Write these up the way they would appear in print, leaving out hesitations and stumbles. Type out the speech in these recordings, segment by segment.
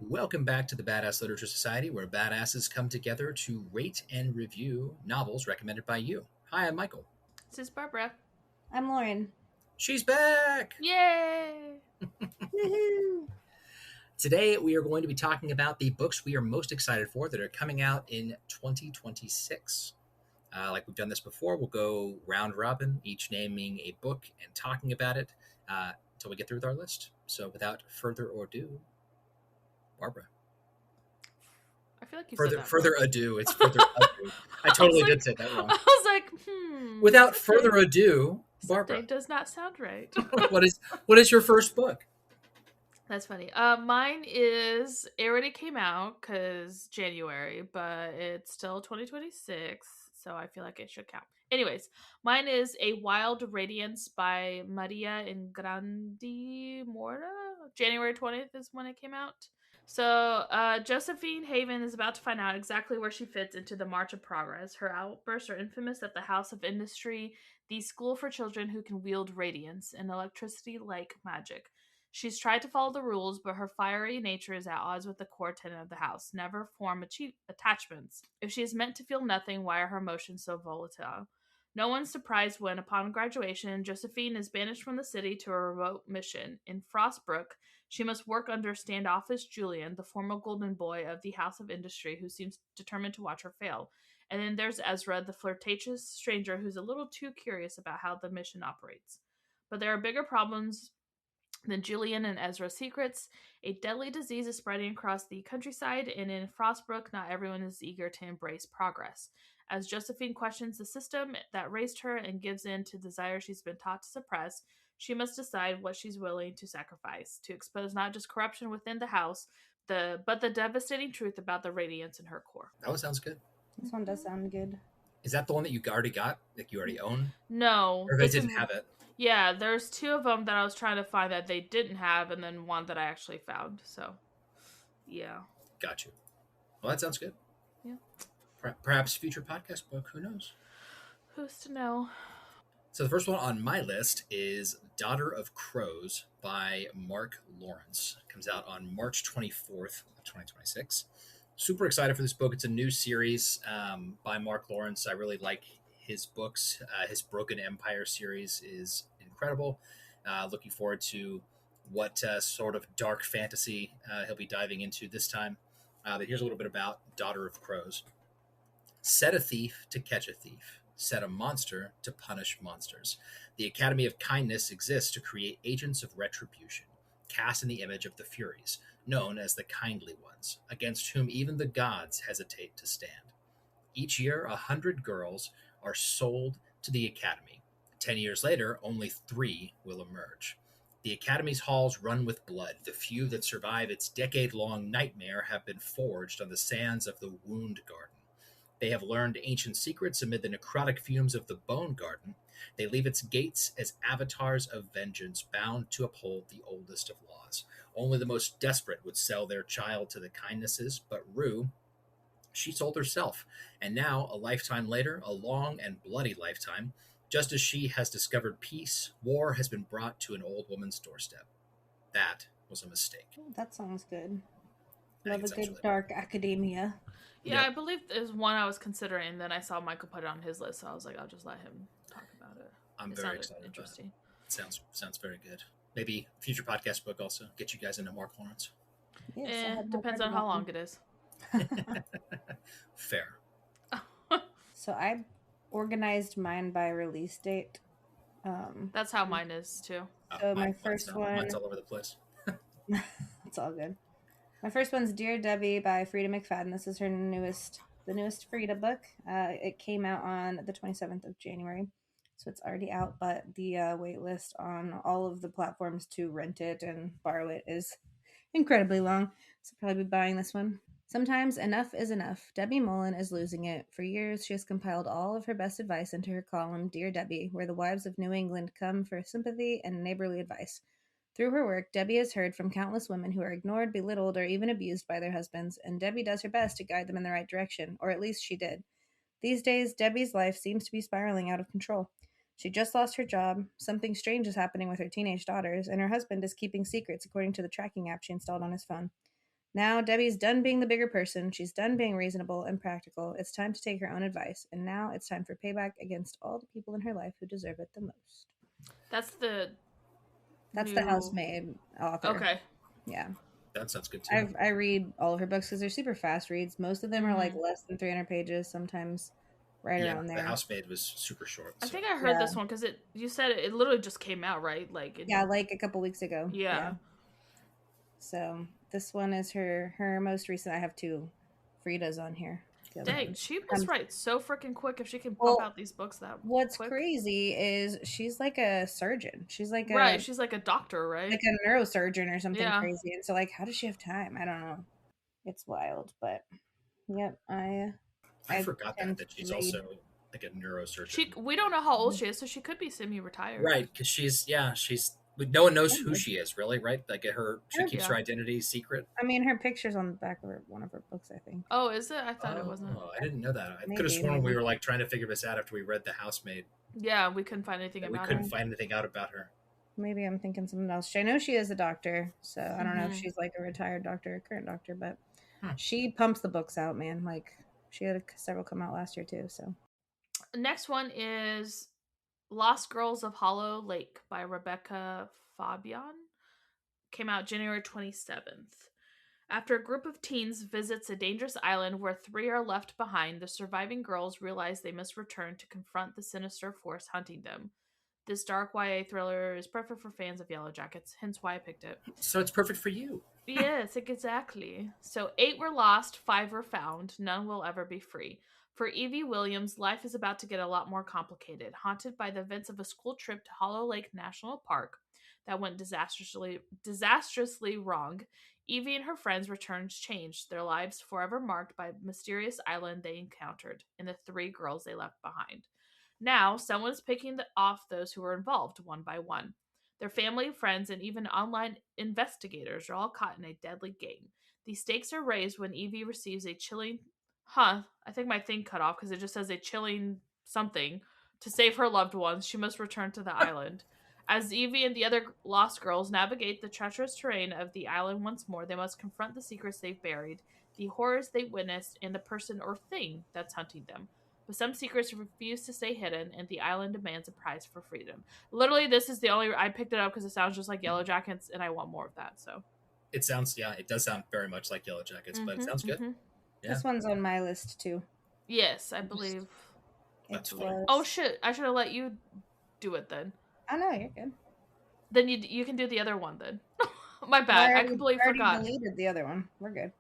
Welcome back to the Badass Literature Society, where badasses come together to rate and review novels recommended by you. Hi, I'm Michael. This is Barbara. I'm Lauren. She's back! Yay! Woohoo! Today, we are going to be talking about the books we are most excited for that are coming out in 2026. Like we've done this before, we'll go round robin, each naming a book and talking about it until we get through with our list. So, without further ado, Barbara. I feel like you Further, said that further wrong. ado. It's further ado. I totally did say that wrong. I was like, Without further ado, Barbara, something does not sound right. what is your first book? That's funny. Mine is it already came out because January, but it's still 2026, so I feel like it should count. Anyways, mine is A Wild Radiance by Maria Ingrandi Mora. January 20th is when it came out. So, Josephine Haven is about to find out exactly where she fits into the March of Progress. Her outbursts are infamous at the House of Industry, the school for children who can wield radiance and electricity like magic. She's tried to follow the rules, but her fiery nature is at odds with the core tenet of the house: never form attachments. If she is meant to feel nothing, why are her emotions so volatile? No one's surprised when, upon graduation, Josephine is banished from the city to a remote mission. In Frostbrook, she must work under standoffish Julian, the former golden boy of the House of Industry, who seems determined to watch her fail. And then there's Ezra, the flirtatious stranger who's a little too curious about how the mission operates. But there are bigger problems than Julian and Ezra's secrets. A deadly disease is spreading across the countryside, and in Frostbrook, not everyone is eager to embrace progress. As Josephine questions the system that raised her and gives in to desires she's been taught to suppress, she must decide what she's willing to sacrifice to expose not just corruption within the house, but the devastating truth about the radiance in her core. That one sounds good. This one does sound good. Is that the one that you already got? Like you already own? No, Or if I this didn't is have it? yeah. There's two of them that I was trying to find that they didn't have, and then one that I actually found. So, yeah. Got you. Well, that sounds good. Yeah. Perhaps future podcast book. Who knows? Who's to know? So the first one on my list is Daughter of Crows by Mark Lawrence. It comes out on March 24th, 2026. Super excited for this book. It's a new series by Mark Lawrence. I really like his books. His Broken Empire series is incredible. Looking forward to what sort of dark fantasy he'll be diving into this time. But here's a little bit about Daughter of Crows. Set a thief to catch a thief. Set a monster to punish monsters. The Academy of Kindness exists to create agents of retribution, cast in the image of the Furies, known as the Kindly Ones, against whom even the gods hesitate to stand. Each year, 100 girls are sold to the Academy. 10 years later, only 3 will emerge. The Academy's halls run with blood. The few that survive its decade-long nightmare have been forged on the sands of the Wound Garden. They have learned ancient secrets amid the necrotic fumes of the Bone Garden. They leave its gates as avatars of vengeance, bound to uphold the oldest of laws. Only the most desperate would sell their child to the kindnesses, but Rue, she sold herself. And now, a lifetime later, a long and bloody lifetime, just as she has discovered peace, war has been brought to an old woman's doorstep. That was a mistake. That sounds good. I Love think a it sounds good really dark academia. Yeah, Yep. I believe there's one I was considering, and then I saw Michael put it on his list, so I was like, I'll just let him talk about it. I'm It very sounded excited about it. interesting. Sounds very good. Maybe future podcast book also get you guys into Mark Lawrence. Yes, I had not Depends heard on how about long them. it is. Fair. So I organized mine by release date. That's how mine is too. So my first one- Mine's all over the place. It's all good. My first one's Dear Debbie by Frida McFadden. This is the newest Frida book. It came out on the 27th of January, so it's already out, but the wait list on all of the platforms to rent it and borrow it is incredibly long, so I'll probably be buying this one. Sometimes enough is enough. Debbie Mullen is losing it. For years, she has compiled all of her best advice into her column, Dear Debbie, where the wives of New England come for sympathy and neighborly advice. Through her work, Debbie has heard from countless women who are ignored, belittled, or even abused by their husbands, and Debbie does her best to guide them in the right direction, or at least she did. These days, Debbie's life seems to be spiraling out of control. She just lost her job, something strange is happening with her teenage daughters, and her husband is keeping secrets according to the tracking app she installed on his phone. Now Debbie's done being the bigger person. She's done being reasonable and practical. It's time to take her own advice. And now it's time for payback against all the people in her life who deserve it the most. That's the the Housemaid author. Okay. Yeah. That sounds good too. I read all of her books because they're super fast reads. Most of them are like less than 300 pages, sometimes right around there. The Housemaid was super short. I think I heard this one because you said it literally just came out, right? Like like a couple weeks ago. Yeah. So this one is her most recent. I have 2 Fridas on here. Dang, she must write so freaking quick if she can pump out these books that What's quick. crazy is she's like a surgeon. She's like she's like a doctor, right? Like a neurosurgeon or something crazy. And so like how does she have time? I don't know. It's wild, but yep, I forgot that she's also like a neurosurgeon. We don't know how old she is, so she could be semi-retired. Right, because she's no one knows who she is, really, right? Like she keeps her identity secret. I mean, her picture's on the back of one of her books, I think. Oh, is it? I thought it wasn't. Oh, I didn't know that. I could have sworn we were like trying to figure this out after we read The Housemaid. Yeah, we couldn't find anything about her. We couldn't find anything out about her. Maybe I'm thinking something else. I know she is a doctor, so I don't know if she's like a retired doctor or current doctor, but she pumps the books out, man. Like she had several come out last year too. So next one is Lost Girls of Hollow Lake by Rebecca Fabian. Came out January 27th. After a group of teens visits a dangerous island where 3 are left behind, the surviving girls realize they must return to confront the sinister force hunting them. This dark YA thriller is perfect for fans of Yellow Jackets, hence why I picked it. So it's perfect for you. Yes, exactly. So 8 were lost, 5 were found, none will ever be free. For Evie Williams, life is about to get a lot more complicated. Haunted by the events of a school trip to Hollow Lake National Park that went disastrously wrong, Evie and her friends' returns changed, their lives forever marked by a mysterious island they encountered and the 3 girls they left behind. Now, someone's picking off those who were involved, one by one. Their family, friends, and even online investigators are all caught in a deadly game. The stakes are raised when Evie receives a chilling... I think my thing cut off because it just says a chilling something. To save her loved ones, she must return to the island. As Evie and the other lost girls navigate the treacherous terrain of the island once more, they must confront the secrets they've buried, the horrors they witnessed, and the person or thing that's hunting them. But some secrets refuse to stay hidden, and the island demands a prize for freedom. Literally, this is the only... I picked it up because it sounds just like Yellow Jackets, and I want more of that, so... It sounds... Yeah, it does sound very much like Yellow Jackets, but it sounds good. Yeah. This one's on my list, too. Yes, I believe. That's fine. Oh, shit. I should have let you do it, then. Oh, no, you're good. Then you can do the other one, then. My bad. I completely forgot. I deleted the other one. We're good.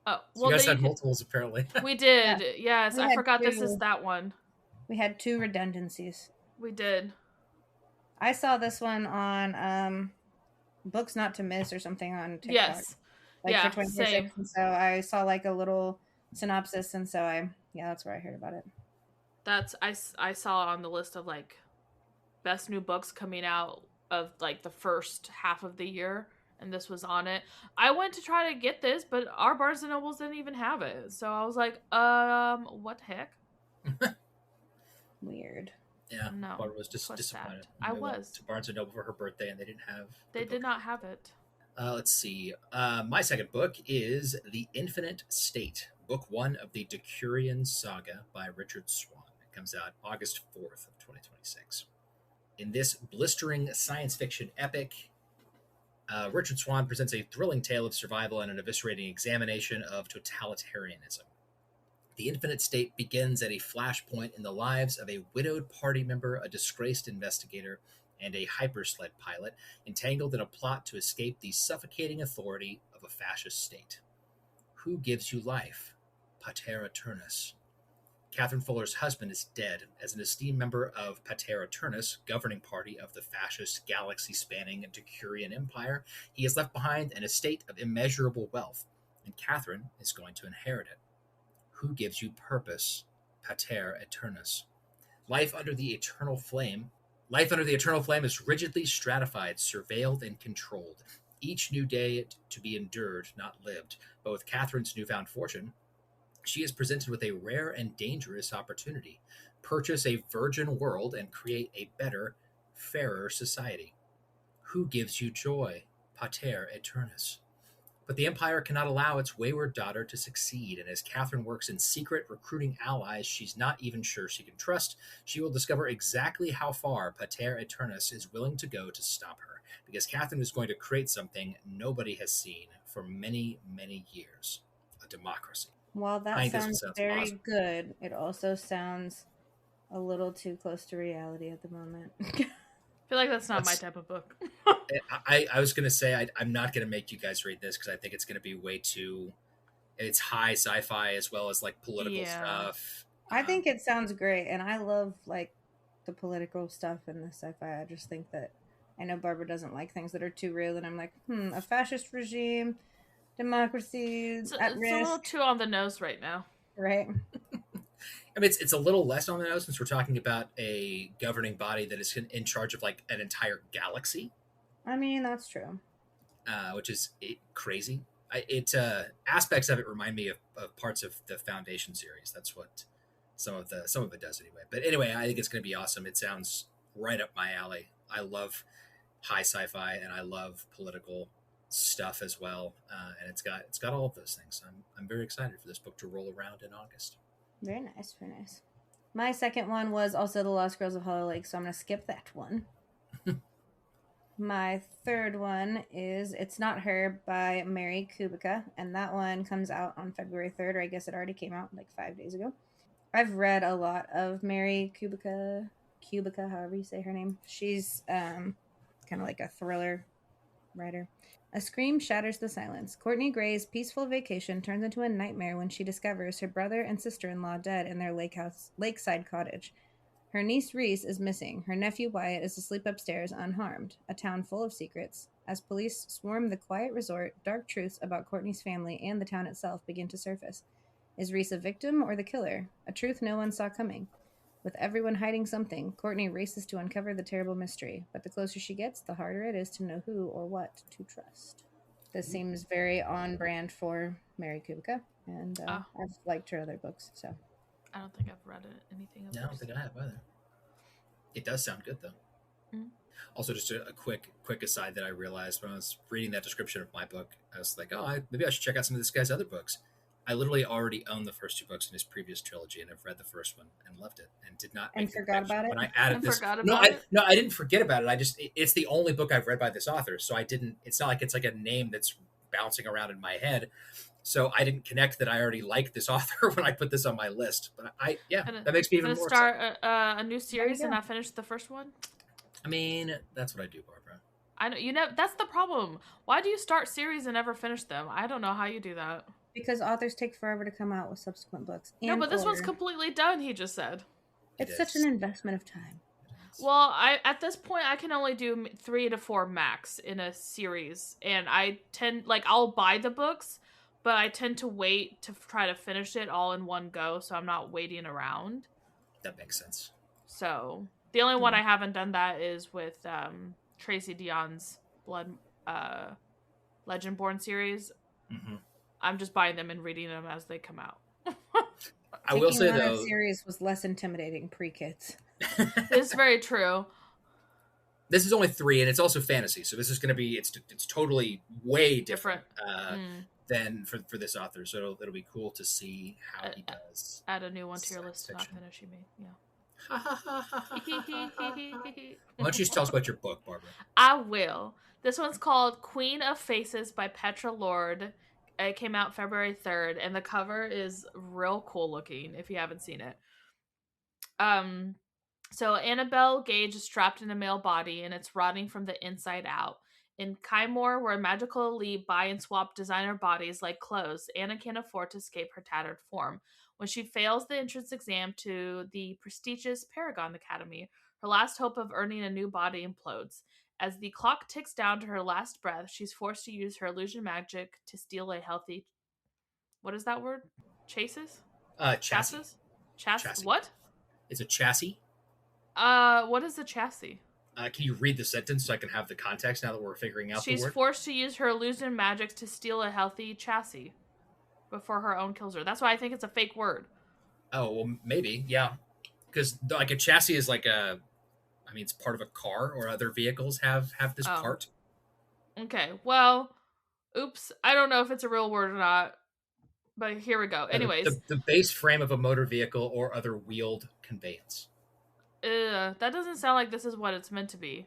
Oh, well, you guys had multiples, apparently. We did. Yeah. Yes, I forgot this is that one. We had 2 redundancies. We did. I saw this one on Books Not to Miss or something on TikTok. Yes. Like for 2026. And so I saw like a little synopsis, and so that's where I heard about it. I saw it on the list of like best new books coming out of like the first half of the year, and this was on it. I went to try to get this, but our Barnes and Nobles didn't even have it. So I was like, what the heck? Weird. Yeah, no, Barbara was just disappointed. I was to Barnes and Noble for her birthday, and they didn't have. They did not have it. Let's see. My second book is The Infinite State, Book 1 of the Decurion Saga by Richard Swan. It comes out August 4th of 2026. In this blistering science fiction epic, Richard Swan presents a thrilling tale of survival and an eviscerating examination of totalitarianism. The Infinite State begins at a flashpoint in the lives of a widowed party member, a disgraced investigator, and a hypersled pilot entangled in a plot to escape the suffocating authority of a fascist state. Who gives you life? Pater Eternus. Catherine Fuller's husband is dead. As an esteemed member of Pater Eternus, governing party of the fascist galaxy-spanning Decurion Empire, he has left behind an estate of immeasurable wealth, and Catherine is going to inherit it. Who gives you purpose? Pater Eternus. Life under the eternal flame is rigidly stratified, surveilled, and controlled. Each new day to be endured, not lived. But with Catherine's newfound fortune, she is presented with a rare and dangerous opportunity. Purchase a virgin world and create a better, fairer society. Who gives you joy? Pater Eternus. But the Empire cannot allow its wayward daughter to succeed, and as Catherine works in secret recruiting allies she's not even sure she can trust, she will discover exactly how far Pater Eternus is willing to go to stop her, because Catherine is going to create something nobody has seen for many, many years. A democracy. While I that think this one sounds sounds very awesome. good, it also sounds a little too close to reality at the moment. I feel like that's not my That's- type of book. I was going to say, I'm not going to make you guys read this because I think it's going to be way too. It's high sci-fi as well as like political Yeah. stuff. I think it sounds great, and I love like the political stuff and the sci-fi. I just think that I know Barbara doesn't like things that are too real, and I'm like, a fascist regime, democracy It's at a little risk, too on the nose right now. right? I mean, it's a little less on the nose since we're talking about a governing body that is in charge of like an entire galaxy, I mean, that's true. which is crazy. Aspects of it remind me of parts of the Foundation series. That's what some of it does anyway. But anyway, I think it's going to be awesome. It sounds right up my alley. I love high sci-fi and I love political stuff as well. And it's got all of those things. I'm very excited for this book to roll around in August. Very nice, very nice. My second one was also The Lost Girls of Hollow Lake, so I'm going to skip that one. My third one is It's Not Her by Mary Kubica, and that one comes out on February 3rd, or I guess it already came out like 5 days ago. I've read a lot of Mary Kubica, however you say her name. She's kind of like a thriller writer. A scream shatters the silence. Courtney Gray's peaceful vacation turns into a nightmare when she discovers her brother and sister-in-law dead in their lakeside cottage. Her niece Reese is missing. Her nephew Wyatt is asleep upstairs unharmed. A town full of secrets. As police swarm the quiet resort, dark truths about Courtney's family and the town itself begin to surface. Is Reese a victim or the killer? A truth no one saw coming. With everyone hiding something, Courtney races to uncover the terrible mystery. But the closer she gets, the harder it is to know who or what to trust. This seems very on brand for Mary Kubica, and I've liked her other books, so. I don't think I've read anything of No, I don't hers. think I have either. It does sound good though. Mhm. Also, just a quick aside that I realized when I was reading that description of my book, I was like, maybe I should check out some of this guy's other books. I literally already own the first 2 books in his previous trilogy, and I've read the first one and loved it, and did not And make the forgot connection. about it? When I added And this, forgot no, about it? I didn't forget about it. It's the only book I've read by this author, so I didn't. It's not like it's like a name that's bouncing around in my head. So I didn't connect that I already liked this author when I put this on my list. But that makes me even gonna more start excited. a new series go. and not finish the first one. I mean, that's what I do, Barbara. I know you know that's the problem. Why do you start series and never finish them? I don't know how you do that. Because authors take forever to come out with subsequent books. No, and but this one's order. completely done. He just said. It It's such is. an investment of time. Well, at this point I can only do 3 to 4 max in a series, and I tend I'll buy the books, but I tend to wait to try to finish it all in one go, so I'm not waiting around. That makes sense. So the only one I haven't done that is with Tracy Dion's Legendborn series. Mm-hmm. I'm just buying them and reading them as they come out. I will say Taking on a though, series was less intimidating pre-kids. It's very true. this is only 3, and it's also fantasy, so this is going to be it's totally way different, than for this author. So it'll be cool to see how he does. Add a new one to your Science list to not fiction. finish, you mean? Yeah. Why don't you tell us about your book, Barbara? I will. This one's called Queen of Faces by Petra Lord. It came out February 3rd, and the cover is real cool looking if you haven't seen it. So Annabelle Gage is trapped in a male body, and it's rotting from the inside out. In Kymore, where magical elite buy and swap designer bodies like clothes, Anna can't afford to escape her tattered form. When she fails the entrance exam to the prestigious Paragon Academy, her last hope of earning a new body implodes. As the clock ticks down to her last breath, she's forced to use her illusion magic to steal a healthy... What is that word? Chases? Chassis. Chassis? What? It's a chassis. What is a chassis? Can you read the sentence so I can have the context now that we're figuring out the She's word? forced to use her illusion magic to steal a healthy chassis before her own kills her. That's why I think it's a fake word. Oh, well, maybe, yeah. Because like a chassis is like it's part of a car, or other vehicles have this part. Okay, well, Oops, I don't know if it's a real word or not, but here we go. The, Anyways, the base frame of a motor vehicle or other wheeled conveyance. that doesn't sound like this is what it's meant to be.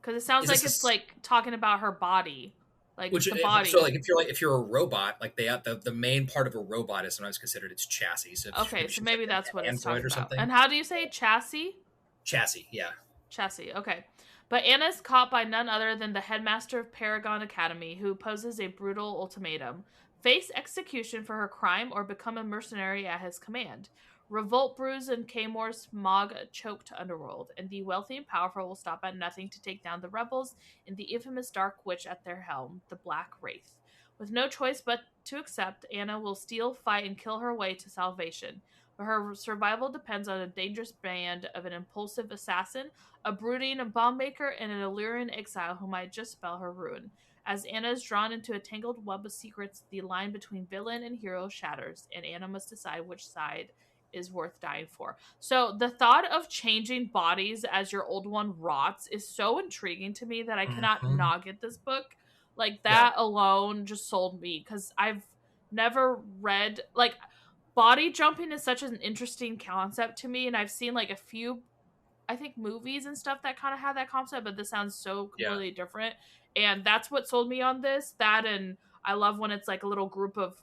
Because it sounds Is like this it's like talking about her body, like which the so body. like if you're a robot, like the main part of a robot is sometimes considered its chassis. So Okay, so maybe like that's what an it's android talking or about. something. And how do you say chassis? Chassis, yeah. Chassis, okay. But Anna's caught by none other than the headmaster of Paragon Academy, who poses a brutal ultimatum: face execution for her crime or become a mercenary at his command. Revolt brews in Kaymore's smog-choked underworld, and the wealthy and powerful will stop at nothing to take down the rebels and the infamous Dark Witch at their helm, the Black Wraith. With no choice but to accept, Anna will steal, fight, and kill her way to salvation. But her survival depends on a dangerous band of an impulsive assassin, a brooding bomb maker, and an alluring exile who might just spell her ruin. As Anna is drawn into a tangled web of secrets, the line between villain and hero shatters, and Anna must decide which side is worth dying for. So the thought of changing bodies as your old one rots is so intriguing to me that I cannot Mm-hmm. not get this book. Like Yeah. that alone just sold me, because I've never read like body jumping is such an interesting concept to me, and I've seen like a few, I think, movies and stuff that kind of have that concept, but this sounds so Yeah. completely different. And that's what sold me on this. That, and I love when it's like a little group of,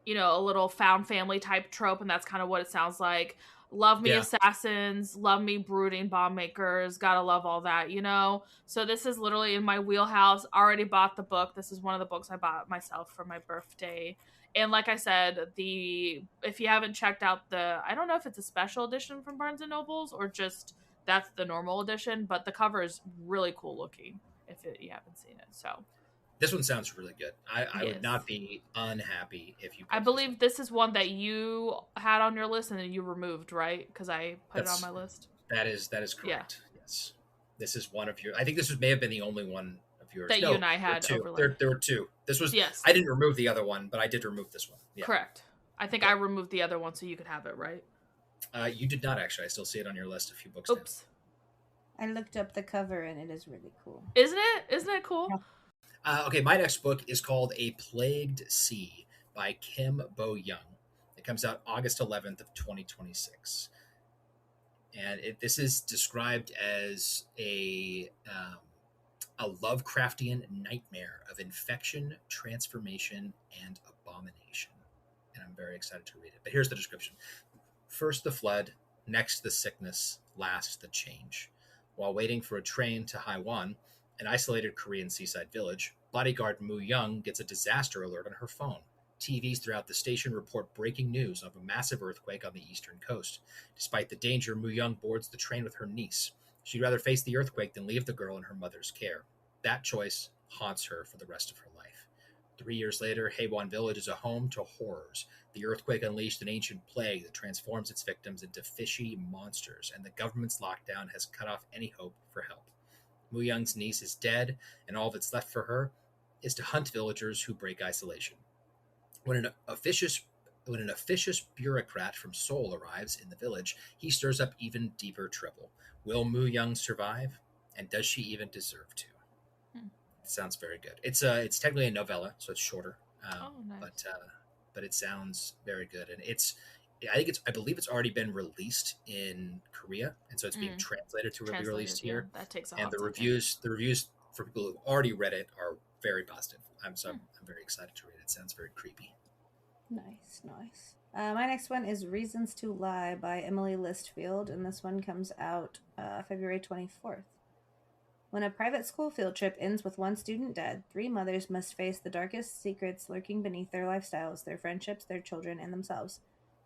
a little found family type trope, and that's kind of what it sounds like. Love me Yeah. assassins, love me brooding bomb makers, gotta love all that. So this is literally in my wheelhouse. Already bought the book. This is one of the books I bought myself for my birthday. And like I said, if you haven't checked out I don't know if it's a special edition from Barnes and Nobles or just that's the normal edition, but the cover is really cool looking you haven't seen it. So This one sounds really good. I would yes. not be unhappy if you. I believe this is one that you had on your list and then you removed, right? Because I put it on my list. That is correct. Yeah. Yes, this is one of your. I think may have been the only one of yours that you and I had overlaid. There were two. This was. Yes. I didn't remove the other one, but I did remove this one. Yeah. Correct. I think I removed the other one so you could have it, right? You did not actually. I still see it on your list. A few books. Oops. I looked up the cover and it is really cool. Isn't it? Isn't it cool? Yeah. Okay, my next book is called A Plagued Sea by Kim Bo-young. It comes out August 11th of 2026. And this is described as a Lovecraftian nightmare of infection, transformation, and abomination. And I'm very excited to read it. But here's the description. First the flood, next the sickness, last the change. While waiting for a train to Haiwan, an isolated Korean seaside village, bodyguard Moo Young gets a disaster alert on her phone. TVs throughout the station report breaking news of a massive earthquake on the eastern coast. Despite the danger, Moo Young boards the train with her niece. She'd rather face the earthquake than leave the girl in her mother's care. That choice haunts her for the rest of her life. 3 years later, Haiwan Village is a home to horrors. The earthquake unleashed an ancient plague that transforms its victims into fishy monsters, and the government's lockdown has cut off any hope for help. Moo Young's niece is dead, and all that's left for her is to hunt villagers who break isolation. When an officious bureaucrat from Seoul arrives in the village, he stirs up even deeper trouble. Will Moo Young survive? And does she even deserve to? It sounds very good. It's technically a novella, so it's shorter. Nice. But it sounds very good, and I believe it's already been released in Korea, and so it's being translated to be released here. That takes a and the reviews for people who've already read it are very positive. I'm very excited to read it. It sounds very creepy. Nice. My next one is Reasons to Lie by Emily Listfield, and this one comes out February 24th. When a private school field trip ends with one student dead, 3 mothers must face the darkest secrets lurking beneath their lifestyles, their friendships, their children, and themselves.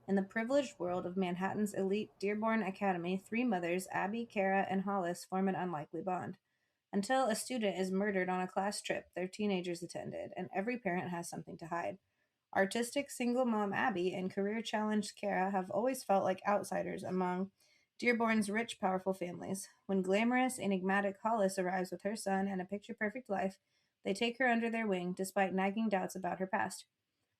In the privileged world of Manhattan's elite Dearborn Academy, 3 mothers, Abby, Kara, and Hollis, form an unlikely bond. Until a student is murdered on a class trip their teenagers attended, and every parent has something to hide. Artistic single mom Abby and career-challenged Kara have always felt like outsiders among Dearborn's rich, powerful families. When glamorous, enigmatic Hollis arrives with her son and a picture-perfect life, they take her under their wing, despite nagging doubts about her past.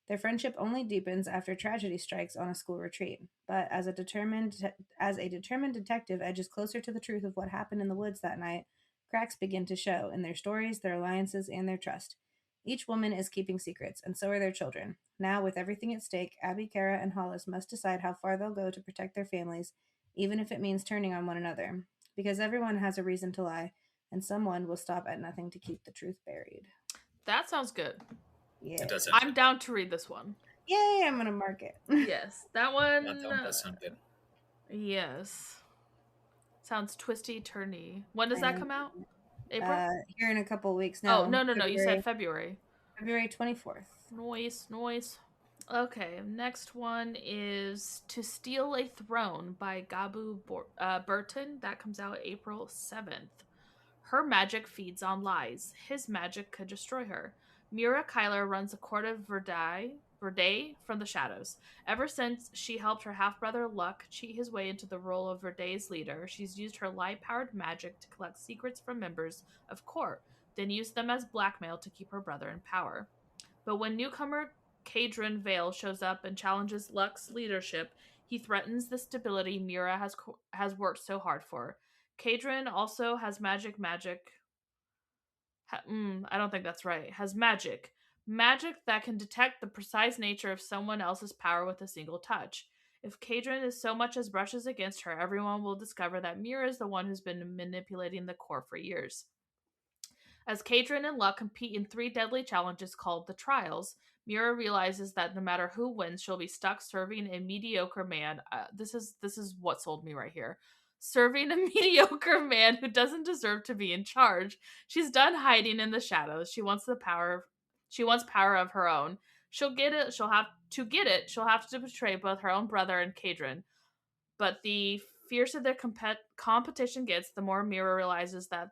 Their friendship only deepens after tragedy strikes on a school retreat. But as a determined detective edges closer to the truth of what happened in the woods that night, cracks begin to show in their stories, their alliances, and their trust. Each woman is keeping secrets, and so are their children. Now, with everything at stake, Abby, Kara, and Hollis must decide how far they'll go to protect their families, even if it means turning on one another. Because everyone has a reason to lie, and someone will stop at nothing to keep the truth buried. That sounds good. Yeah. It does sound I'm good. down to read this one. Yay, I'm going to mark it. Yes, that one. That one does sound good. Yes. Sounds twisty, turny. When does that come out? April? Here in a couple weeks. No, no. You said February. February 24th. Noise. Okay, next one is To Steal a Throne by Gabu Burton. That comes out April 7th. Her magic feeds on lies. His magic could destroy her. Mira Kyler runs a court of Verde from the shadows. Ever since she helped her half-brother Luck cheat his way into the role of Verde's leader, she's used her light-powered magic to collect secrets from members of court, then used them as blackmail to keep her brother in power. But when newcomer Cadron Vale shows up and challenges Luck's leadership, he threatens the stability Mira has worked so hard for. Cadron also has magic. I don't think that's right. Has magic that can detect the precise nature of someone else's power with a single touch. If Cadron is so much as brushes against her, everyone will discover that Mira is the one who's been manipulating the core for years. As Cadron and Luck compete in 3 deadly challenges called the Trials, Mira realizes that no matter who wins, she'll be stuck serving a mediocre man. This is what sold me right here. Serving a mediocre man who doesn't deserve to be in charge. She's done hiding in the shadows. She wants power of her own. She'll get it. She'll have to betray both her own brother and Cadron. But the fiercer their competition gets, the more Mira realizes that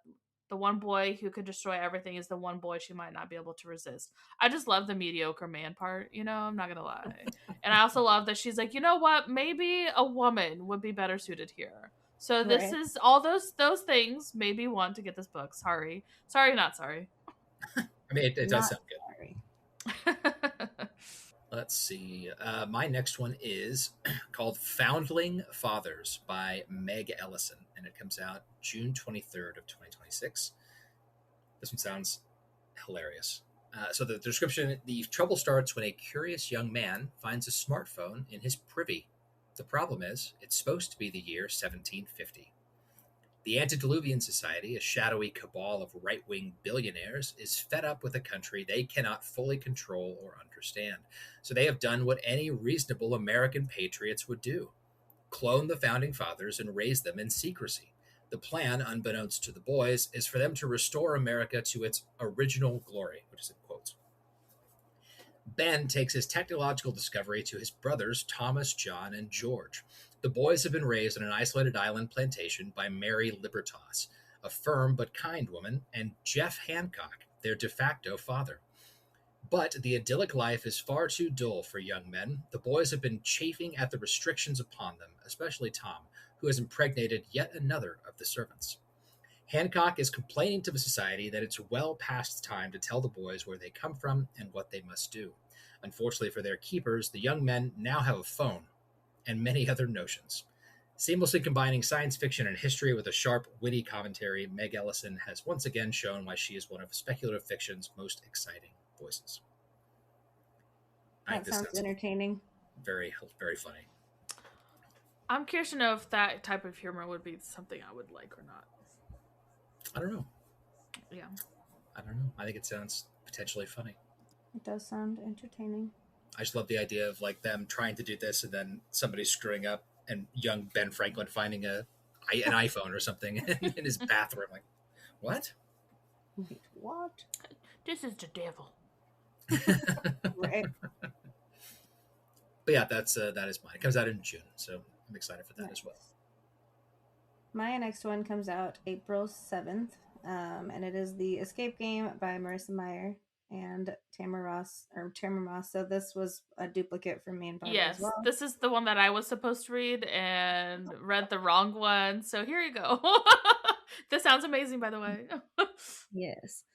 the one boy who could destroy everything is the one boy she might not be able to resist. I just love the mediocre man part, I'm not gonna lie. And I also love that she's like, you know what, maybe a woman would be better suited here. So this is all those things made me want to get this book. Sorry, not sorry. I mean, it does sound good. Let's see. My next one is called Foundling Fathers by Meg Ellison, and it comes out June 23rd of 2026. This one sounds hilarious. So the description, the trouble starts when a curious young man finds a smartphone in his privy. The problem is, it's supposed to be the year 1750. The Antediluvian Society, a shadowy cabal of right-wing billionaires, is fed up with a country they cannot fully control or understand. So they have done what any reasonable American patriots would do: clone the founding fathers and raise them in secrecy. The plan, unbeknownst to the boys, is for them to restore America to its original glory, which is in quotes. Ben takes his technological discovery to his brothers Thomas, John, and George. The boys have been raised on an isolated island plantation by Mary Libertas, a firm but kind woman, and Jeff Hancock, their de facto father. But the idyllic life is far too dull for young men. The boys have been chafing at the restrictions upon them, especially Tom, who has impregnated yet another of the servants. Hancock is complaining to the society that it's well past time to tell the boys where they come from and what they must do. Unfortunately for their keepers, the young men now have a phone and many other notions. Seamlessly combining science fiction and history with a sharp, witty commentary, Meg Ellison has once again shown why she is one of speculative fiction's most exciting voices. That sounds entertaining. Very, very funny. I'm curious to know if that type of humor would be something I would like or not. I don't know. Yeah. I don't know. I think it sounds potentially funny. It does sound entertaining. I just love the idea of like them trying to do this and then somebody screwing up and young Ben Franklin finding an iPhone or something in his bathroom. Like, what? Wait, what? This is the devil. Right. But yeah, that is mine. It comes out in June, so I'm excited for that as well. My next one comes out April 7th, and it is The Escape Game by Marissa Meyer and Tamara Moss. So this was a duplicate from me and Barbara as well. This is the one that I was supposed to read and read the wrong one. So here you go. This sounds amazing, by the way. Yes.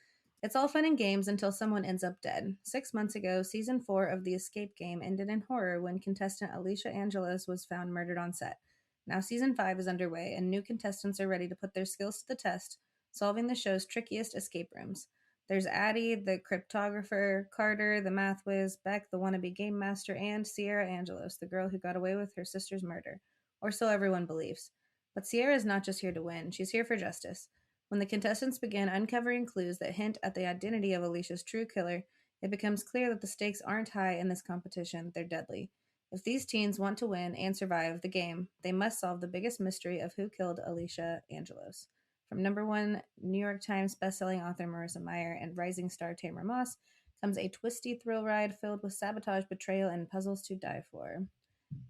It's all fun and games until someone ends up dead. 6 months ago, season 4 of The Escape Game ended in horror when contestant Alicia Angelos was found murdered on set. Now season 5 is underway, and new contestants are ready to put their skills to the test, solving the show's trickiest escape rooms. There's Addie, the cryptographer, Carter, the math whiz, Beck, the wannabe game master, and Sierra Angelos, the girl who got away with her sister's murder. Or so everyone believes. But Sierra is not just here to win, she's here for justice. When the contestants begin uncovering clues that hint at the identity of Alicia's true killer, it becomes clear that the stakes aren't high in this competition, they're deadly. If these teens want to win and survive the game, they must solve the biggest mystery of who killed Alicia Angelos. From #1 New York Times bestselling author Marissa Meyer and rising star Tamara Moss comes a twisty thrill ride filled with sabotage, betrayal, and puzzles to die for.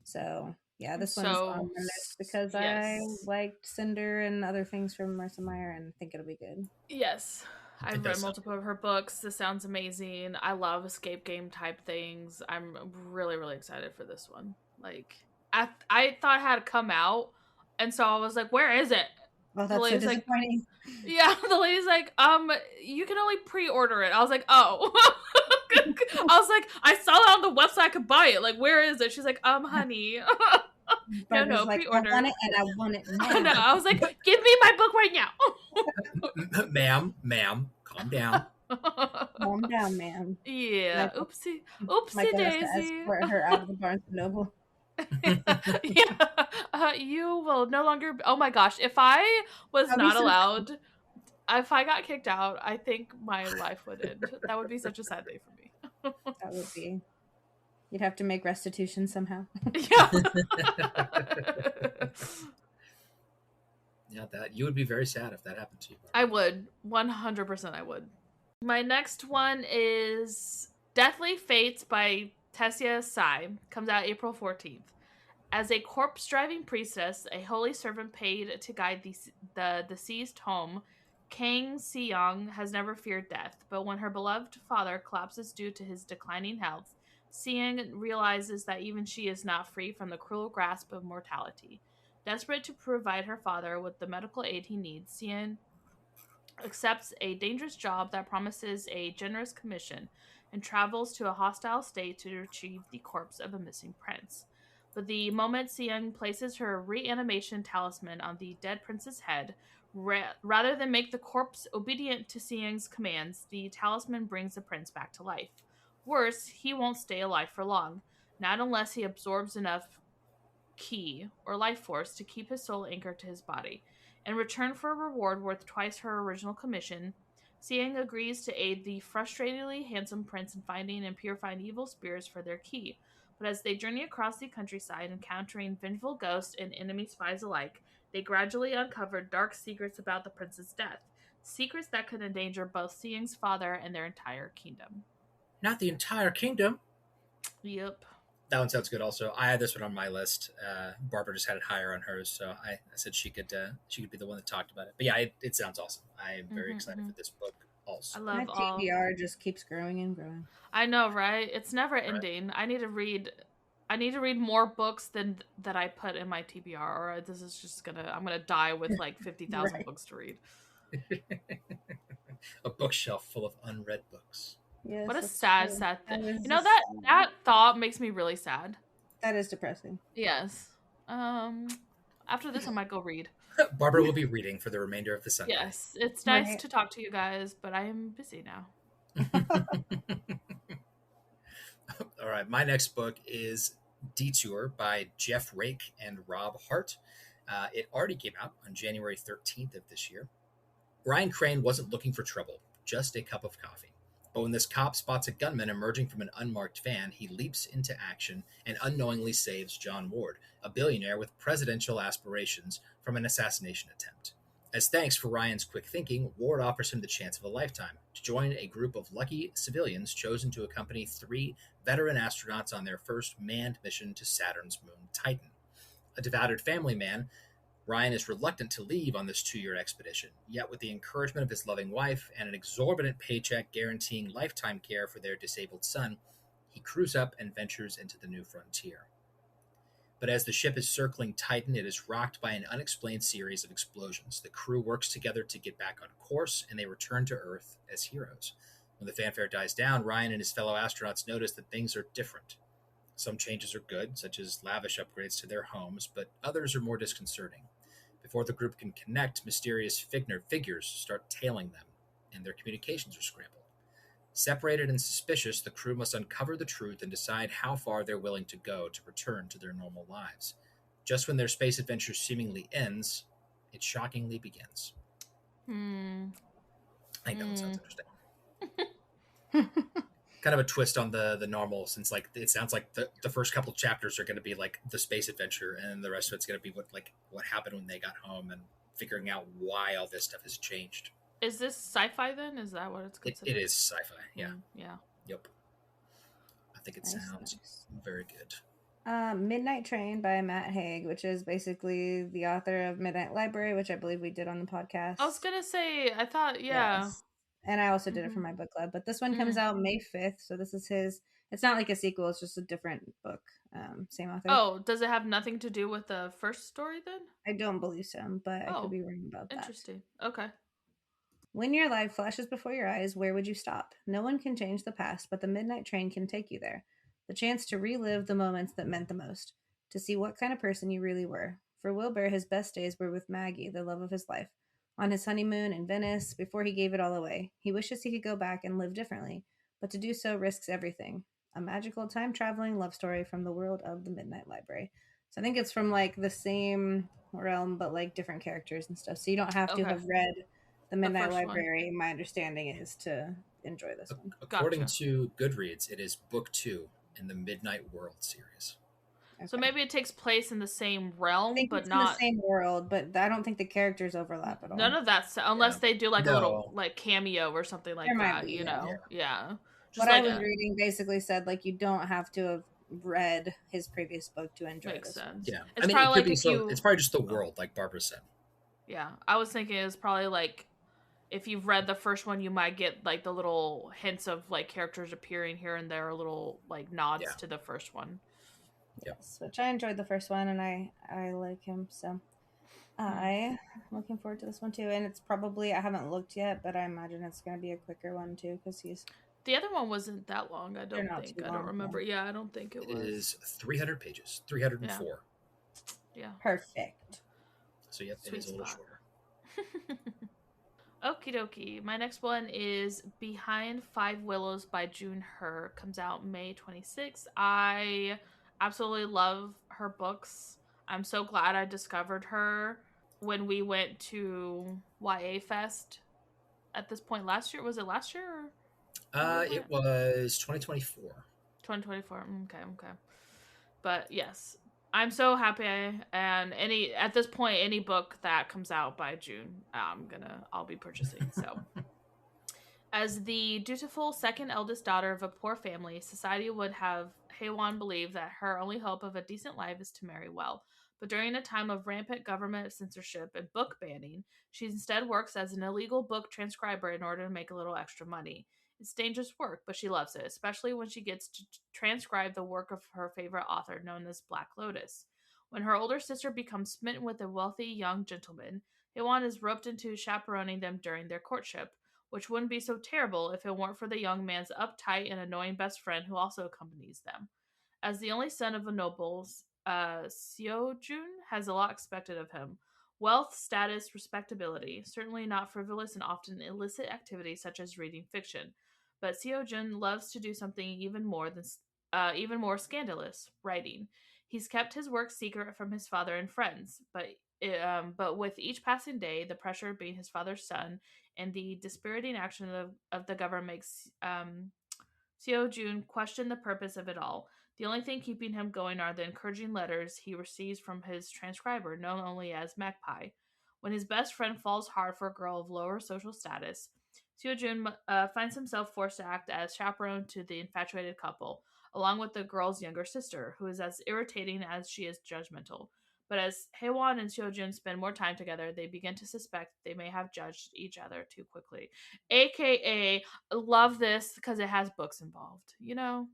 So, yeah, this one's on my list because I liked Cinder and other things from Marissa Meyer and think it'll be good. Yes. I've read multiple of her books. This sounds amazing. I love escape game type things. I'm really, really excited for this one. Like, I thought it had come out, and so I was like, where is it? Oh, that's so disappointing. Yeah, the lady's like, you can only pre-order it. I was like, oh. I was like, I saw it on the website, I could buy it. Like, where is it? She's like, honey. No, like, pre-order. I want it and I want it now. No, I was like, give me my book right now. Ma'am, calm down. Calm down, ma'am. Yeah, Michael, oopsie daisy. Escort her out of the Barnes & Noble. Yeah, you will no longer. Oh my gosh, if I was not allowed, if I got kicked out, I think my life would end. That would be such a sad day for me. That would be. You'd have to make restitution somehow. Yeah. Yeah, that you would be very sad if that happened to you. I would. 100% I would. My next one is Deathly Fates by Tessia Sai. Comes out April 14th. As a corpse-driving priestess, a holy servant paid to guide the deceased home, Kang Si-young has never feared death, but when her beloved father collapses due to his declining health, Si-young realizes that even she is not free from the cruel grasp of mortality. Desperate to provide her father with the medical aid he needs, Si-young accepts a dangerous job that promises a generous commission and travels to a hostile state to retrieve the corpse of a missing prince. But the moment Si-young places her reanimation talisman on the dead prince's head, rather than make the corpse obedient to Si-young's commands, the talisman brings the prince back to life. Worse, he won't stay alive for long, not unless he absorbs enough ki, or life force, to keep his soul anchored to his body. In return for a reward worth twice her original commission, Si-young agrees to aid the frustratedly handsome prince in finding and purifying evil spirits for their ki. But as they journey across the countryside, encountering vengeful ghosts and enemy spies alike, they gradually uncover dark secrets about the prince's death. Secrets that could endanger both Si-young's father and their entire kingdom. Not the entire kingdom. Yep. That one sounds good also. I had this one on my list. Barbara just had it higher on hers, so I said she could be the one that talked about it. But yeah, it sounds awesome. I am very excited for this book also. I love my TBR just keeps growing and growing. I know, right? It's never ending. I need to read more books than that I put in my TBR, or this is just I'm gonna die with like 50,000 Right. books to read. A bookshelf full of unread books. Yes, What a that's sad true. thing. is You know, just that thought makes me really sad. That is depressing. Yes. After this, I might go read. Barbara will be reading for the remainder of the Sunday. Yes, it's nice Right. to talk to you guys, but I am busy now. All right, my next book is Detour by Jeff Rake and Rob Hart. It already came out on January 13th of this year. Ryan Crane wasn't looking for trouble, just a cup of coffee. But when this cop spots a gunman emerging from an unmarked van, he leaps into action and unknowingly saves John Ward, a billionaire with presidential aspirations, from an assassination attempt. As thanks for Ryan's quick thinking, Ward offers him the chance of a lifetime to join a group of lucky civilians chosen to accompany 3 veteran astronauts on their first manned mission to Saturn's moon Titan. A devoted family man, Ryan is reluctant to leave on this 2-year expedition, yet with the encouragement of his loving wife and an exorbitant paycheck guaranteeing lifetime care for their disabled son, he crews up and ventures into the new frontier. But as the ship is circling Titan, it is rocked by an unexplained series of explosions. The crew works together to get back on course, and they return to Earth as heroes. When the fanfare dies down, Ryan and his fellow astronauts notice that things are different. Some changes are good, such as lavish upgrades to their homes, but others are more disconcerting. Before the group can connect, mysterious figures start tailing them. and their communications are scrambled. Separated and suspicious, the crew must uncover the truth and decide how far they're willing to go to return to their normal lives. Just when their space adventure seemingly ends, it shockingly begins. I think that one sounds interesting. Kind of a twist on the normal, since like it sounds like the first couple chapters are going to be like the space adventure, and the rest of it's going to be what happened when they got home and figuring out why all this stuff has changed. Is this sci-fi then? Is that what it's considered? It is sci-fi. Yeah. Yeah. Yep. I think it sounds very good. Midnight Train by Matt Haig, which is basically the author of Midnight Library, which I believe we did on the podcast. I was gonna say, I thought, yeah. Yes. And I also did it for my book club, but this one comes out May 5th, so this is his. It's not like a sequel; it's just a different book. Same author. Oh, does it have nothing to do with the first story then? I don't believe so, but I could be wrong about that. Interesting. Okay. When your life flashes before your eyes, where would you stop? No one can change the past, but the midnight train can take you there. The chance to relive the moments that meant the most, to see what kind of person you really were. For Wilbur, his best days were with Maggie, the love of his life, on his honeymoon in Venice before he gave it all away. He wishes he could go back and live differently, but to do so risks everything. A magical time-traveling love story from the world of the Midnight Library. So I think it's from like the same realm, but like different characters and stuff. So you don't have to have read the Midnight Library. My understanding is to enjoy this one. According to Goodreads, it is book 2 in the Midnight World series. Okay. So maybe it takes place in the same realm, but not in the same world. But I don't think the characters overlap at all. None of that, unless they do like a little like cameo or something like that. You know, yeah. What I was reading basically said like you don't have to have read his previous book to enjoy this one. Yeah, it's probably it's probably just the world, like Barbara said. Yeah, I was thinking it's probably like if you've read the first one, you might get like the little hints of like characters appearing here and there, little like nods to the first one. Yes, which I enjoyed the first one, and I like him, so I'm looking forward to this one too. And it's probably, I haven't looked yet, but I imagine it's going to be a quicker one too, because the other one wasn't that long. I don't think. I don't remember. Yeah, I don't think it was. It is 300 pages, 304. Yeah. Perfect. So it is a little shorter. Okie dokie. My next one is Behind Five Willows by June Her. Comes out May 26th. I absolutely love her books. I'm so glad I discovered her when we went to YA Fest at this point last year. Was it last year? It was 2024. 2024. Okay. But yes, I'm so happy. And at this point, any book that comes out by June, I'll be purchasing. So, as the dutiful second eldest daughter of a poor family, society would have Haewon believe that her only hope of a decent life is to marry well. But during a time of rampant government censorship and book banning, she instead works as an illegal book transcriber in order to make a little extra money. It's dangerous work, but she loves it, especially when she gets to transcribe the work of her favorite author, known as Black Lotus. When her older sister becomes smitten with a wealthy young gentleman, Haewon is roped into chaperoning them during their courtship, which wouldn't be so terrible if it weren't for the young man's uptight and annoying best friend who also accompanies them. As the only son of a noble, Seo-jun has a lot expected of him. Wealth, status, respectability, certainly not frivolous and often illicit activities such as reading fiction. But Seo-jun loves to do something even more scandalous, writing. He's kept his work secret from his father and friends, but with each passing day, the pressure of being his father's son and the dispiriting action of the government makes Seo-jun question the purpose of it all. The only thing keeping him going are the encouraging letters he receives from his transcriber, known only as Magpie. When his best friend falls hard for a girl of lower social status, Seo-jun finds himself forced to act as chaperone to the infatuated couple, along with the girl's younger sister, who is as irritating as she is judgmental. But as Haewon and Seo-jun spend more time together, they begin to suspect they may have judged each other too quickly. AKA, love this because it has books involved, you know?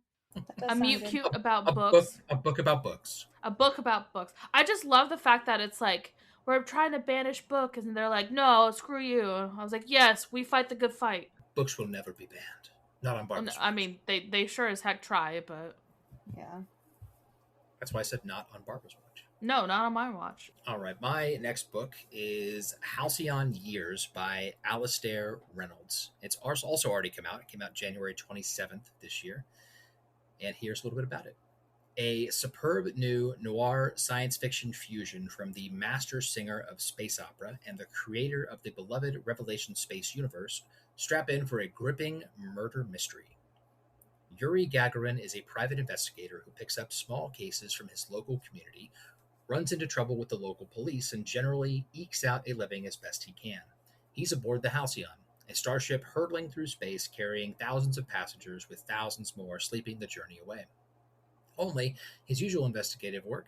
A mute cute about books. A book about books. A book about books. I just love the fact that it's like, we're trying to banish book, and they're like, no, screw you. I was like, yes, we fight the good fight. Books will never be banned. Not on Barbara's watch. I mean, they sure as heck try, but... Yeah. That's why I said not on Barbara's watch. No, not on my watch. All right, my next book is Halcyon Years by Alastair Reynolds. It's also already come out. It came out January 27th this year. And here's a little bit about it. A superb new noir science fiction fusion from the master singer of space opera and the creator of the beloved Revelation space universe strap in for a gripping murder mystery. Yuri Gagarin is a private investigator who picks up small cases from his local community, runs into trouble with the local police, and generally ekes out a living as best he can. He's aboard the Halcyon, a starship hurtling through space carrying thousands of passengers with thousands more sleeping the journey away. Only his usual investigative work,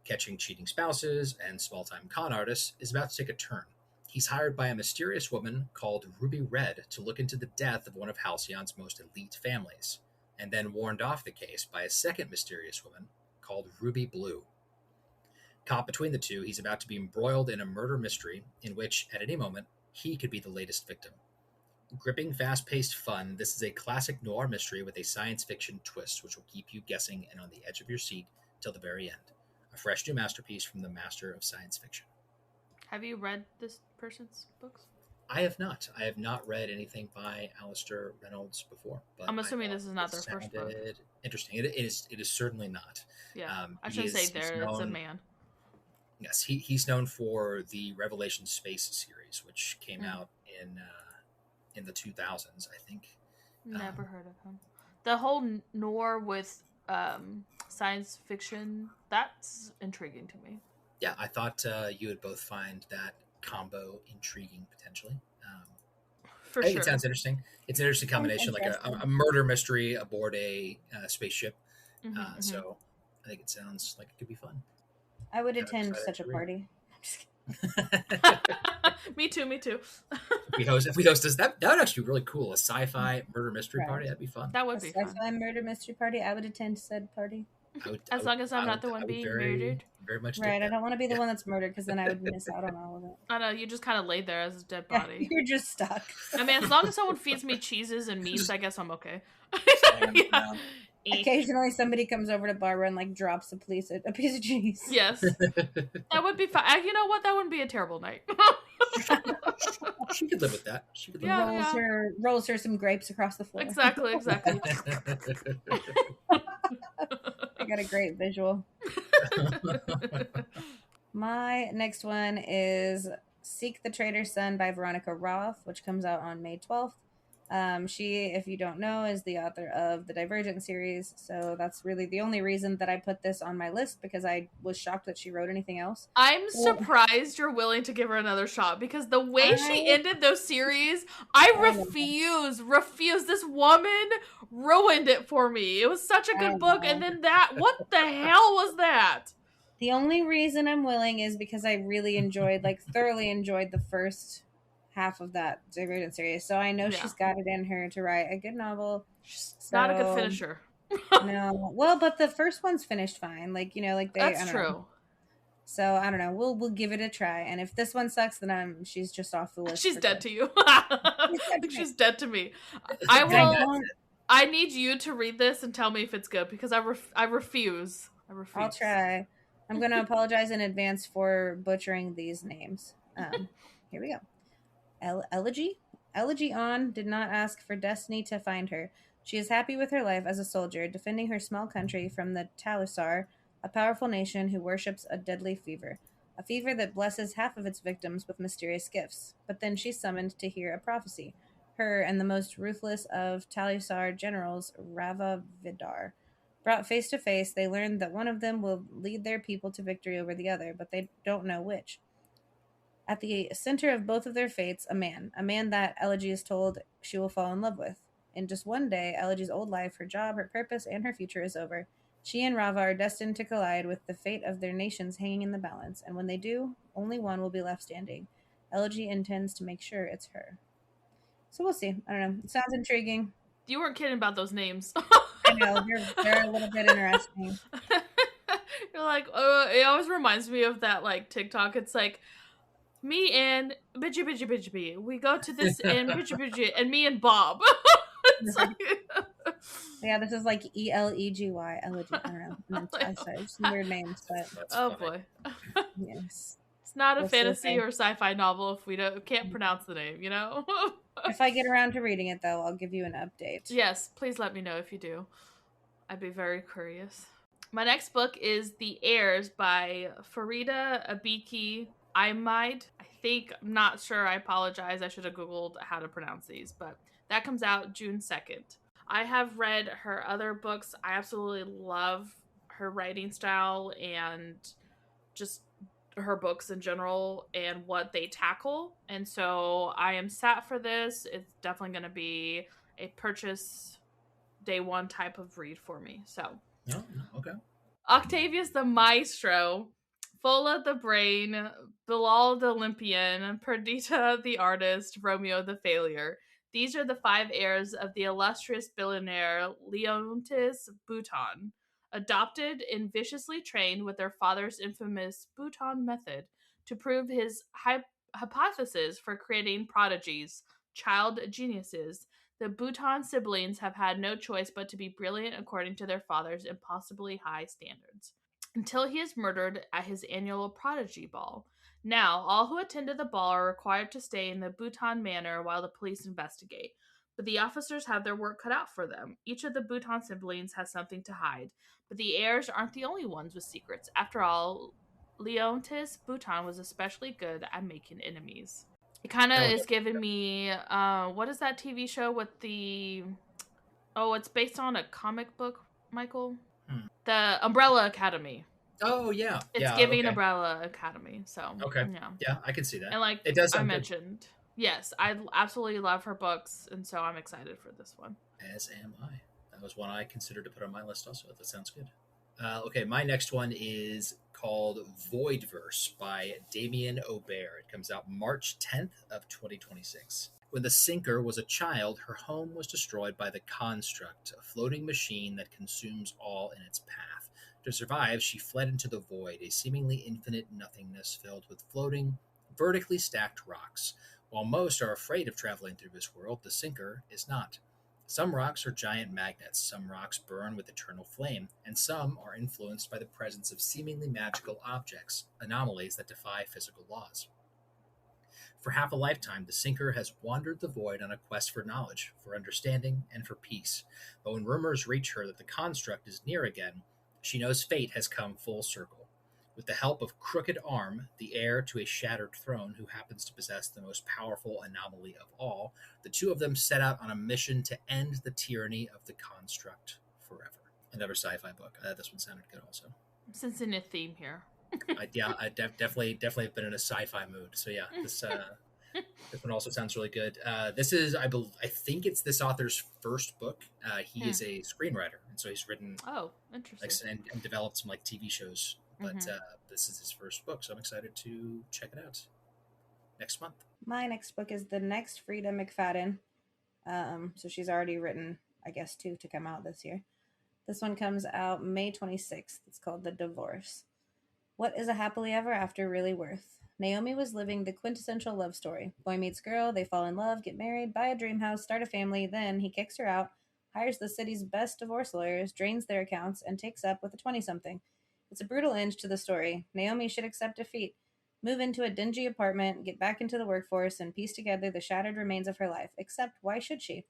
catching cheating spouses and small time con artists, is about to take a turn. He's hired by a mysterious woman called Ruby Red to look into the death of one of Halcyon's most elite families, and then warned off the case by a second mysterious woman called Ruby Blue. Caught between the two, he's about to be embroiled in a murder mystery in which, at any moment, he could be the latest victim. Gripping, fast-paced fun, this is a classic noir mystery with a science fiction twist which will keep you guessing and on the edge of your seat till the very end. A fresh new masterpiece from the master of science fiction. Have you read this person's books? I have not. I have not read anything by Alastair Reynolds before. But I'm assuming this is not their first book. Interesting. It is certainly not. Yeah, I should say there. It's a man. Yes, he's known for the Revelation Space series, which came out in the 2000s, I think. Never heard of him. The whole noir with science fiction, that's intriguing to me. Yeah, I thought you would both find that combo intriguing, potentially. For sure. It sounds interesting. It's an interesting combination, like a murder mystery aboard a spaceship. So I think it sounds like it could be fun. I would attend such a party. I'm just kidding. Me too. If we host this, that would actually be really cool. A sci-fi murder mystery party, that'd be fun. That would be fun. Sci-fi murder mystery party. I would attend said party. As long as I'm not the one being murdered. Very much. Right. I don't want to be the one that's murdered because then I would miss out on all of it. I know, you just kind of laid there as a dead body. You're just stuck. I mean, as long as someone feeds me cheeses and meats, I guess I'm okay. Yeah. Occasionally somebody comes over to Barbara and like drops a piece of cheese. Yes. That would be fine. You know what? That wouldn't be a terrible night. She could live with that. She could live with that. Rolls her some grapes across the floor. Exactly. I got a great visual. My next one is Seek the Traitor's Son by Veronica Roth, which comes out on May 12th. She, if you don't know, is the author of the Divergent series, so that's really the only reason that I put this on my list, because I was shocked that she wrote anything else. I'm surprised you're willing to give her another shot, because the way she ended those series, I refuse. This woman ruined it for me. It was such a good book, and then what the hell was that? The only reason I'm willing is because I really thoroughly enjoyed the first half of that Divergent series, so I know she's got it in her to write a good novel. She's not a good finisher. No, well, but the first one's finished fine. That's true. Know. So I don't know. We'll give it a try, and if this one sucks, then she's just off the list. She's dead to you. She's dead to me. I need you to read this and tell me if it's good, because I refuse. I'll try. I'm going to apologize in advance for butchering these names. Here we go. Elegy On did not ask for destiny to find her. She is happy with her life as a soldier, defending her small country from the Talisar, a powerful nation who worships a deadly fever. A fever that blesses half of its victims with mysterious gifts. But then she's summoned to hear a prophecy. Her and the most ruthless of Talisar generals, Rava Vidar. Brought face to face, they learn that one of them will lead their people to victory over the other, but they don't know which. At the center of both of their fates, a man that Elegy is told she will fall in love with. In just one day, Elegy's old life, her job, her purpose, and her future is over. She and Rava are destined to collide with the fate of their nations hanging in the balance, and when they do, only one will be left standing. Elegy intends to make sure it's her. So we'll see. I don't know. It sounds intriguing. You weren't kidding about those names. I know. They're a little bit interesting. You're like, it always reminds me of that TikTok. It's like, me and Bidgy, we go to this and Bidgy, and me and Bob. It's Yeah, this is like Elegi, Elegy. I don't know. And then I said some weird names, but That's Oh funny. boy. yes. It's not a We'll see if fantasy or sci-fi novel if we can't pronounce the name, you know? if I get around to reading it, though, I'll give you an update. Yes, please let me know if you do. I'd be very curious. My next book is The Heirs by Farida Abiki Imide. I'm not sure. I apologize. I should have Googled how to pronounce these, but that comes out June 2nd. I have read her other books. I absolutely love her writing style and just her books in general and what they tackle. And so I am sat for this. It's definitely going to be a purchase day one type of read for me. So, No, okay. Octavius the Maestro, Fola the Brain, Bilal the Olympian, Perdita the Artist, Romeo the Failure. These are the 5 heirs of the illustrious billionaire Leontis Bouton, adopted and viciously trained with their father's infamous Bouton method to prove his hypothesis for creating prodigies, child geniuses. The Bouton siblings have had no choice but to be brilliant according to their father's impossibly high standards, until he is murdered at his annual prodigy ball. Now, all who attended the ball are required to stay in the Bouton manor while the police investigate. But the officers have their work cut out for them. Each of the Bouton siblings has something to hide. But the heirs aren't the only ones with secrets. After all, Leontis Bouton was especially good at making enemies. It kind of is giving me, what is that TV show with the, it's based on a comic book, Michael? The Umbrella Academy. Oh, yeah. It's giving Umbrella Academy, so. Okay. Yeah. Yeah, I can see that. And like it does I mentioned, yes, I absolutely love her books, and so I'm excited for this one. As am I. That was one I considered to put on my list also. That sounds good. Okay, my next one is called Voidverse by Damien Aubert. It comes out March 10th of 2026. When the Sinker was a child, her home was destroyed by the Construct, a floating machine that consumes all in its path. To survive, she fled into the void, a seemingly infinite nothingness filled with floating, vertically stacked rocks. While most are afraid of traveling through this world, the Sinker is not. Some rocks are giant magnets, some rocks burn with eternal flame, and some are influenced by the presence of seemingly magical objects, anomalies that defy physical laws. For half a lifetime, the Sinker has wandered the void on a quest for knowledge, for understanding, and for peace. But when rumors reach her that the Construct is near again, she knows fate has come full circle. With the help of Crooked Arm, the heir to a shattered throne who happens to possess the most powerful anomaly of all, the two of them set out on a mission to end the tyranny of the Construct forever. Another sci-fi book. This one sounded good also. I'm sensing a theme here. I definitely have been in a sci-fi mood. So yeah, this one also sounds really good. This is, I think it's this author's first book. He is a screenwriter, and so he's written interesting and developed some like TV shows. But this is his first book, so I'm excited to check it out next month. My next book is The Next Frida McFadden. So she's already written, I guess, 2 to come out this year. This one comes out May 26th. It's called The Divorce. What is a happily ever after really worth? Naomi was living the quintessential love story. Boy meets girl, they fall in love, get married, buy a dream house, start a family, then he kicks her out, hires the city's best divorce lawyers, drains their accounts, and takes up with a 20-something. It's a brutal end to the story. Naomi should accept defeat, move into a dingy apartment, get back into the workforce, and piece together the shattered remains of her life. Except, why should she?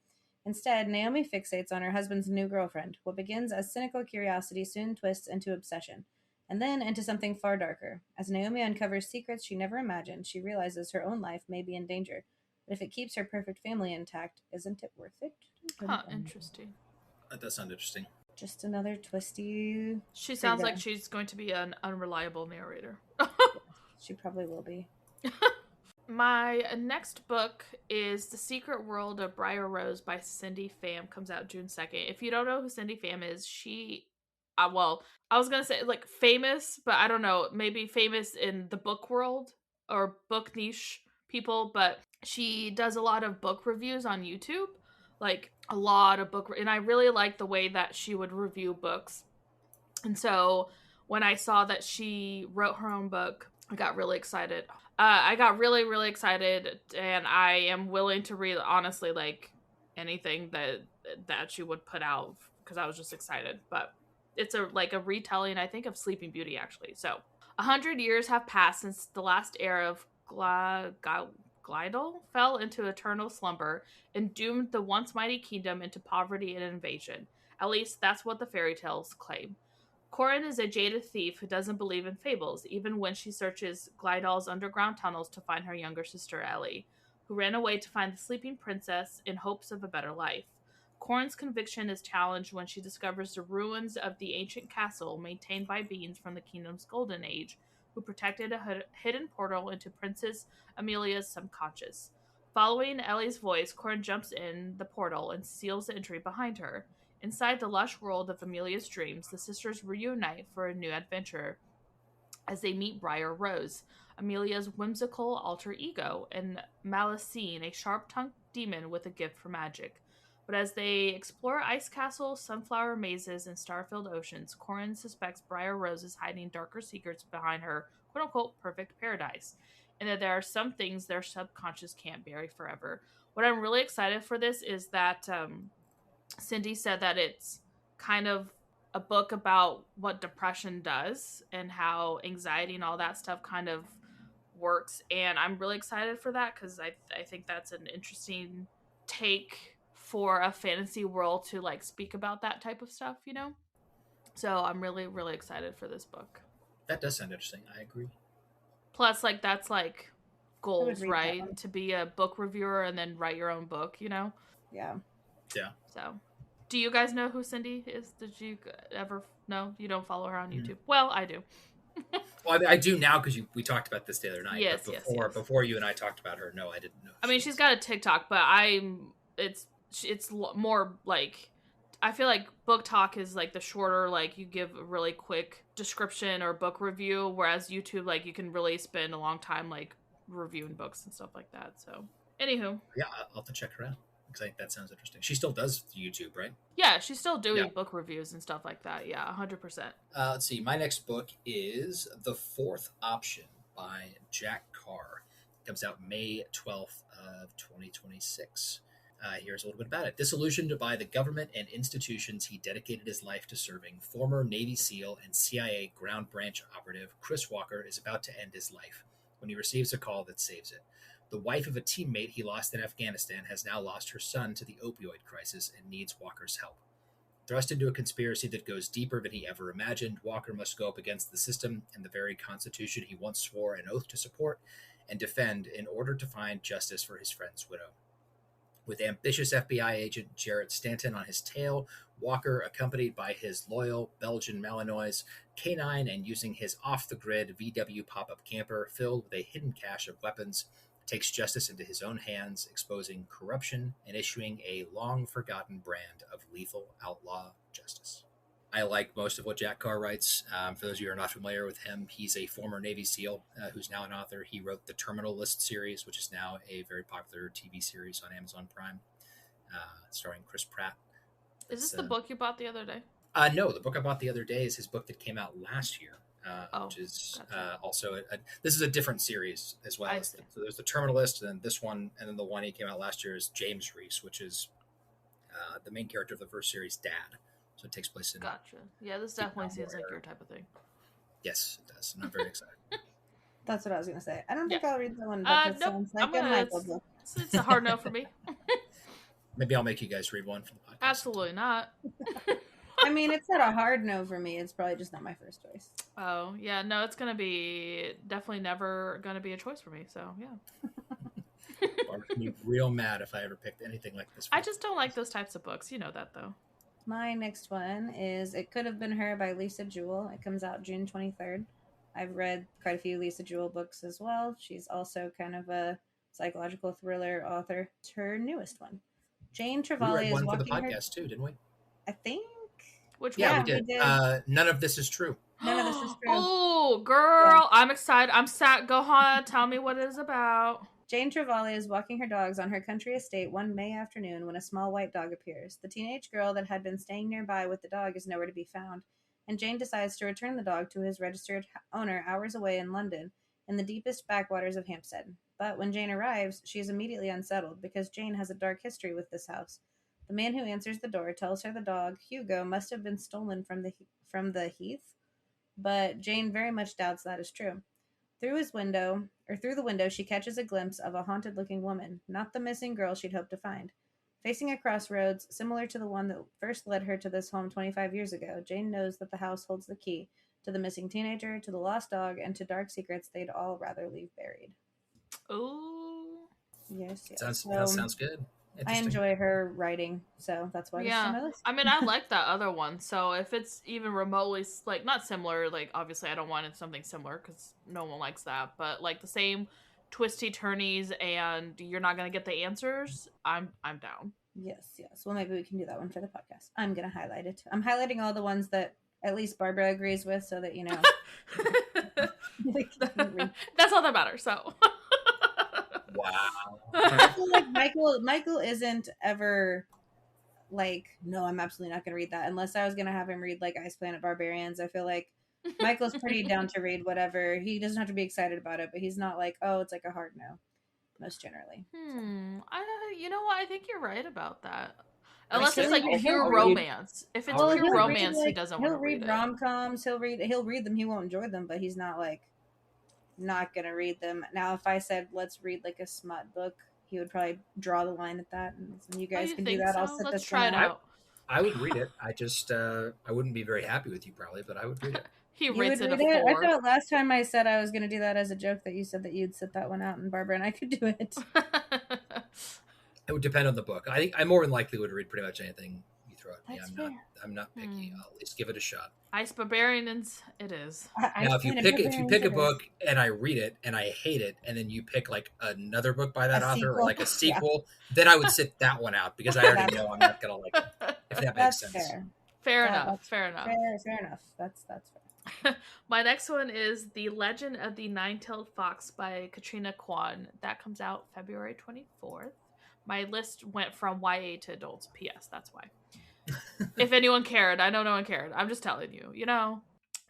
Instead, Naomi fixates on her husband's new girlfriend. What begins as cynical curiosity soon twists into obsession, and then into something far darker. As Naomi uncovers secrets she never imagined, she realizes her own life may be in danger. But if it keeps her perfect family intact, isn't it worth it? Interesting. That does sound interesting. Just another twisty... She sounds like she's going to be an unreliable narrator. She probably will be. My next book is The Secret World of Briar Rose by Cindy Pham. Comes out June 2nd. If you don't know who Cindy Pham is, she... I was going to say, like, famous, but I don't know. Maybe famous in the book world or book niche people, but she does a lot of book reviews on YouTube. Like, a lot of and I really like the way that she would review books. And so when I saw that she wrote her own book, I got really excited. I got really, really excited, and I am willing to read, honestly, like, anything that she would put out because I was just excited. But it's a retelling, I think, of Sleeping Beauty actually. So 100 years have passed since the last era of Glidel fell into eternal slumber and doomed the once mighty kingdom into poverty and invasion. At least that's what the fairy tales claim. Corin is a jaded thief who doesn't believe in fables, even when she searches Glidel's underground tunnels to find her younger sister Ellie, who ran away to find the sleeping princess in hopes of a better life. Corin's conviction is challenged when she discovers the ruins of the ancient castle maintained by beings from the kingdom's golden age, who protected a hidden portal into Princess Amelia's subconscious. Following Ellie's voice, Corin jumps in the portal and seals the entry behind her. Inside the lush world of Amelia's dreams, the sisters reunite for a new adventure as they meet Briar Rose, Amelia's whimsical alter ego, and Malicene, a sharp-tongued demon with a gift for magic. But as they explore ice castles, sunflower mazes, and star-filled oceans, Corin suspects Briar Rose is hiding darker secrets behind her quote-unquote perfect paradise, and that there are some things their subconscious can't bury forever. What I'm really excited for this is that Cindy said that it's kind of a book about what depression does and how anxiety and all that stuff kind of works. And I'm really excited for that because I think that's an interesting take for a fantasy world to like speak about that type of stuff, you know? So I'm really, really excited for this book. That does sound interesting. I agree. Plus, like, that's like goals, read that right? one. To be a book reviewer and then write your own book, you know? Yeah. Yeah. So, do you guys know who Cindy is? Did you ever know? You don't follow her on Mhm. YouTube? Well, I do. Well, I do now because we talked about this the other night. Yes, but yes, before yes. before you and I talked about her, no, I didn't know. I mean, she's got a TikTok, but it's more like, I feel like Book Talk is like the shorter, like you give a really quick description or book review, whereas YouTube, like you can really spend a long time like reviewing books and stuff like that. So, anywho, Yeah, I'll have to check her out because I think that sounds interesting. She still does YouTube, right? yeah, she's still doing Yeah. book reviews and stuff like that. Yeah, 100%. Let's see. My next book is The Fourth Option by Jack Carr. It comes out May 12th of 2026. Here's a little bit about it. Disillusioned by the government and institutions he dedicated his life to serving, former Navy SEAL and CIA ground branch operative Chris Walker is about to end his life when he receives a call that saves it. The wife of a teammate he lost in Afghanistan has now lost her son to the opioid crisis and needs Walker's help. Thrust into a conspiracy that goes deeper than he ever imagined, Walker must go up against the system and the very constitution he once swore an oath to support and defend in order to find justice for his friend's widow. With ambitious FBI agent Jarrett Stanton on his tail, Walker, accompanied by his loyal Belgian Malinois canine and using his off-the-grid VW pop-up camper filled with a hidden cache of weapons, takes justice into his own hands, exposing corruption and issuing a long-forgotten brand of lethal outlaw justice. I like most of what Jack Carr writes. For those of you who are not familiar with him, he's a former Navy SEAL who's now an author. He wrote the Terminal List series, which is now a very popular TV series on Amazon Prime, starring Chris Pratt. Is this the book you bought the other day? No, the book I bought the other day is his book that came out last year, which is gotcha. also this is a different series as well. So there's the Terminal List, and then this one, and then the one he came out last year is James Reese, which is the main character of the first series' dad. So it takes place in. Gotcha. Yeah, this definitely seems like your type of thing. Yes, it does, and I'm very excited. That's what I was going to say. I don't think I'll read the one, Nope, it sounds like a Michael book. It's a hard no for me. Maybe I'll make you guys read one for the podcast. Absolutely not. I mean, it's not a hard no for me. It's probably just not my first choice. Oh, yeah. No, it's going to be definitely never going to be a choice for me. So, yeah. I'd be real mad if I ever picked anything like this. I just don't like those types of books. You know that, though. My next one is It Could Have Been Her by Lisa Jewell. It comes out June 23rd. I've read quite a few Lisa Jewell books as well. She's also kind of a psychological thriller author. It's her newest one. Jane Trevally is one walking for the podcast too, didn't we? I think. Which yeah, one? we did. None of This Is True. None of This Is True. Oh, girl, yeah. I'm excited. I'm sad. Go on, tell me what it is about. Jane Trevally is walking her dogs on her country estate one May afternoon when a small white dog appears. The teenage girl that had been staying nearby with the dog is nowhere to be found, and Jane decides to return the dog to his registered owner hours away in London in the deepest backwaters of Hampstead. But when Jane arrives, she is immediately unsettled because Jane has a dark history with this house. The man who answers the door tells her the dog, Hugo, must have been stolen from the heath, but Jane very much doubts that is true. Through the window, she catches a glimpse of a haunted-looking woman, not the missing girl she'd hoped to find. Facing a crossroads similar to the one that first led her to this home 25 years ago, Jane knows that the house holds the key to the missing teenager, to the lost dog, and to dark secrets they'd all rather leave buried. Ooh. Yes. That sounds good. I enjoy her writing, so that's why it's on my list. I mean, I like that other one, so if it's even remotely, like, not similar, like, obviously I don't want something similar, because no one likes that, but, like, the same twisty turnies, and you're not going to get the answers, I'm down. Yes. Well, maybe we can do that one for the podcast. I'm going to highlight it. I'm highlighting all the ones that at least Barbara agrees with, so that, you know. That's all that matters, so. Wow. I feel like Michael isn't ever like, no, I'm absolutely not going to read that unless I was going to have him read like Ice Planet Barbarians. I feel like Michael's pretty down to read whatever. He doesn't have to be excited about it, but he's not like, oh, it's like a hard no, most generally. You know what? I think you're right about that. Unless it's like pure read, romance. If it's pure romance, he doesn't want to read it. He'll read rom-coms. He'll read them. He won't enjoy them, but he's not like not gonna read them. Now, if I said let's read like a smut book, he would probably draw the line at that. And you guys can do that. So? I'll sit Let's this try it out. I would read it. I just I wouldn't be very happy with you probably, but I would read it. He rates it a 4. I thought last time I said I was going to do that as a joke that you said that you'd sit that one out, and Barbara and I could do it. It would depend on the book. I think I more than likely would read pretty much anything you throw at me. I'm not picky. I'll at least give it a shot. Ice Barbarians, it is. Now, if you pick a book and I read it and I hate it, and then you pick like another book by that author or like a sequel, then I would sit that one out because I already know I'm not gonna like it. If that makes sense. Fair enough. Fair enough. That's fair. My next one is The Legend of the Nine-Tailed Fox by Katrina Kwan. That comes out February 24th. My list went from YA to adults. P.S. That's why. If anyone cared, I know no one cared. I'm just telling you. You know,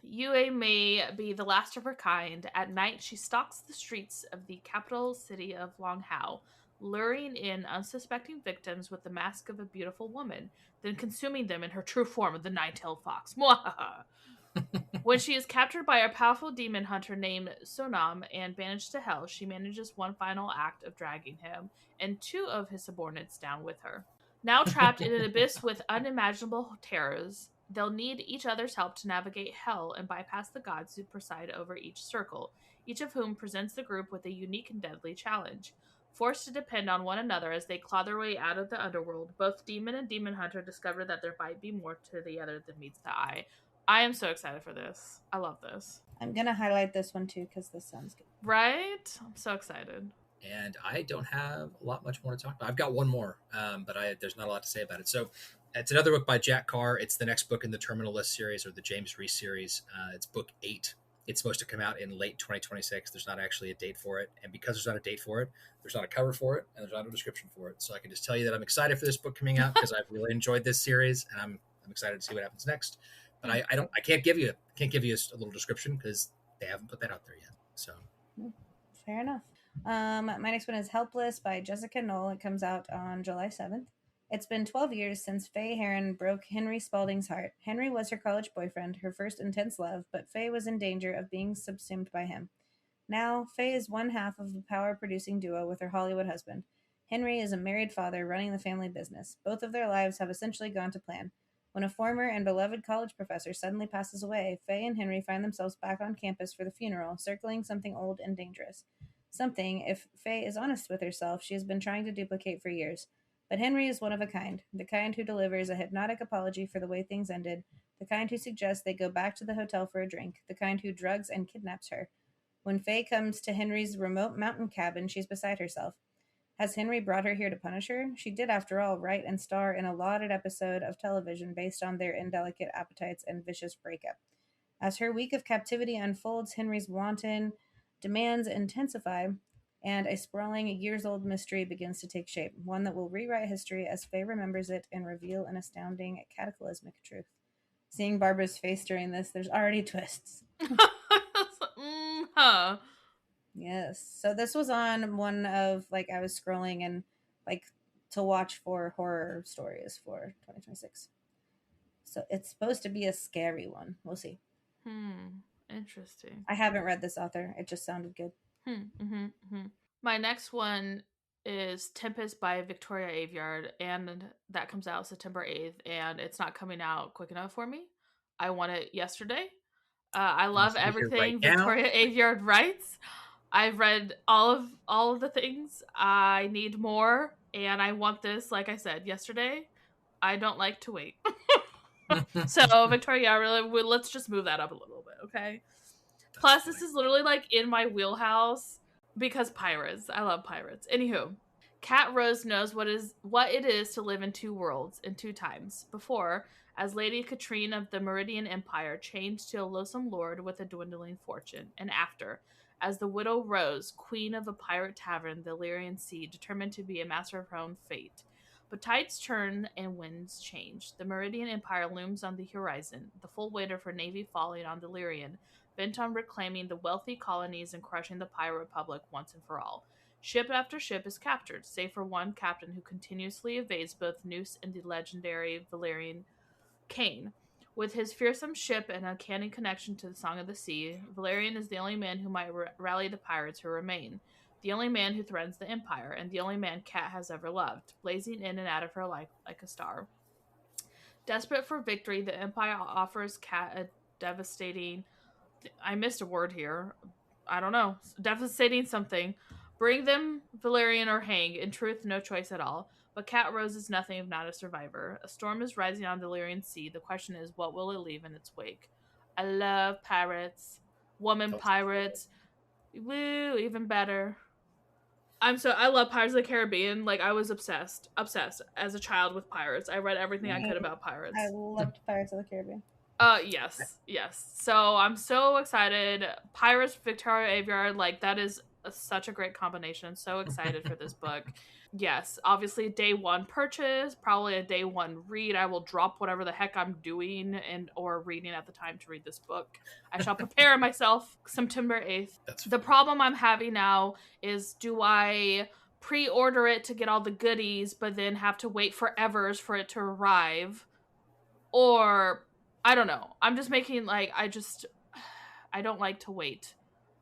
Yue may be the last of her kind. At night, she stalks the streets of the capital city of Longhao, luring in unsuspecting victims with the mask of a beautiful woman, then consuming them in her true form of the Nine-Tailed Fox. When she is captured by a powerful demon hunter named Sonam and banished to hell, she manages one final act of dragging him and 2 of his subordinates down with her. Now trapped in an abyss with unimaginable terrors, they'll need each other's help to navigate hell and bypass the gods who preside over each circle, each of whom presents the group with a unique and deadly challenge. Forced to depend on one another as they claw their way out of the underworld, both demon and demon hunter discover that there might be more to the other than meets the eye. I am so excited for this. I love this. I'm going to highlight this one too because this sounds good. Right? I'm so excited. And I don't have a lot much more to talk about. I've got one more, but there's not a lot to say about it. So it's another book by Jack Carr. It's the next book in the Terminal List series or the James Reese series. It's book 8. It's supposed to come out in late 2026. There's not actually a date for it. And because there's not a date for it, there's not a cover for it, and there's not a description for it. So I can just tell you that I'm excited for this book coming out because I've really enjoyed this series, and I'm excited to see what happens next. But I can't give you a little description because they haven't put that out there yet. So fair enough. My next one is Helpless by Jessica Knoll. It comes out on July 7th. It's been 12 years since Faye Heron broke Henry Spalding's heart. Henry was her college boyfriend, her first intense love, but Faye was in danger of being subsumed by him. Now, Faye is one half of a power-producing duo with her Hollywood husband. Henry is a married father running the family business. Both of their lives have essentially gone to plan. When a former and beloved college professor suddenly passes away, Faye and Henry find themselves back on campus for the funeral, circling something old and dangerous. Something, if Faye is honest with herself, she has been trying to duplicate for years. But Henry is one of a kind, the kind who delivers a hypnotic apology for the way things ended, the kind who suggests they go back to the hotel for a drink, the kind who drugs and kidnaps her. When Faye comes to Henry's remote mountain cabin, she's beside herself. Has Henry brought her here to punish her? She did, after all, write and star in a lauded episode of television based on their indelicate appetites and vicious breakup. As her week of captivity unfolds, Henry's wanton demands intensify, and a sprawling, years-old mystery begins to take shape, one that will rewrite history as Faye remembers it and reveal an astounding, cataclysmic truth. Seeing Barbara's face during this, there's already twists. Yes. So this was on one of like I was scrolling and like to watch for horror stories for 2026. So it's supposed to be a scary one. We'll see. Interesting. I haven't read this author. It just sounded good. My next one is Tempest by Victoria Aveyard, and that comes out September 8th, and it's not coming out quick enough for me. I want it yesterday. I love everything Victoria Aveyard writes. I've read all of the things. I need more, and I want this, like I said yesterday. I don't like to wait. So Victoria, really, let's just move that up a little bit, okay? Plus, this is literally like in my wheelhouse because pirates. I love pirates. Anywho, Cat Rose knows what it is to live in two worlds, in two times. Before, as Lady Katrine of the Meridian Empire, chained to a loathsome lord with a dwindling fortune, and after, as the Widow Rose, queen of a pirate tavern, the Lyrian Sea, determined to be a master of her own fate. But tides turn and winds change. The Meridian Empire looms on the horizon, the full weight of her navy falling on the Lyrian, bent on reclaiming the wealthy colonies and crushing the Pirate Republic once and for all. Ship after ship is captured, save for one captain who continuously evades both Noose and the legendary Valerian Kane. With his fearsome ship and uncanny connection to the Song of the Sea, Valerian is the only man who might rally the pirates who remain. The only man who threatens the Empire, and the only man Cat has ever loved, blazing in and out of her life like a star. Desperate for victory, the Empire offers Cat a devastating... I missed a word here. I don't know. Devastating something. Bring them Valerian or hang. In truth, no choice at all. But Cat Rose is nothing if not a survivor. A storm is rising on the Lyrian Sea. The question is, what will it leave in its wake? I love pirates. Woman pirates. Woo, even better. I love Pirates of the Caribbean. Like, I was obsessed as a child with pirates. I read everything I could about pirates. I loved Pirates of the Caribbean. Yes. So I'm so excited. Pirates, Victoria Aveyard, like that is such a great combination. So excited for this book. Yes, obviously day one purchase, probably a day one read. I will drop whatever the heck I'm doing or reading at the time to read this book. I shall prepare myself September 8th. The problem I'm having now is, do I pre-order it to get all the goodies, but then have to wait forevers for it to arrive? Or I don't know. I'm just making I don't like to wait.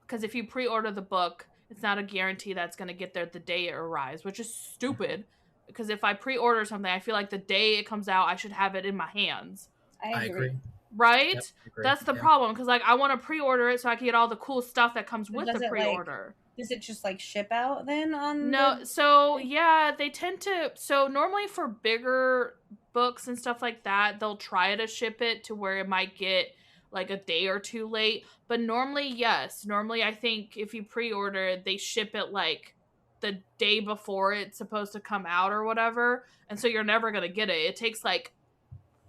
Because if you pre-order the book, it's not a guarantee that's going to get there the day it arrives, which is stupid. Because if I pre-order something, I feel like the day it comes out, I should have it in my hands. I agree. Right? Yep, I agree. That's the problem. Because I want to pre-order it so I can get all the cool stuff that comes with the pre-order. Does it just ship out then on so yeah, they tend to. So normally for bigger books and stuff like that, they'll try to ship it to where it might get a day or two late. But normally I think if you pre-order it, they ship it the day before it's supposed to come out or whatever, and so you're never gonna get it. It takes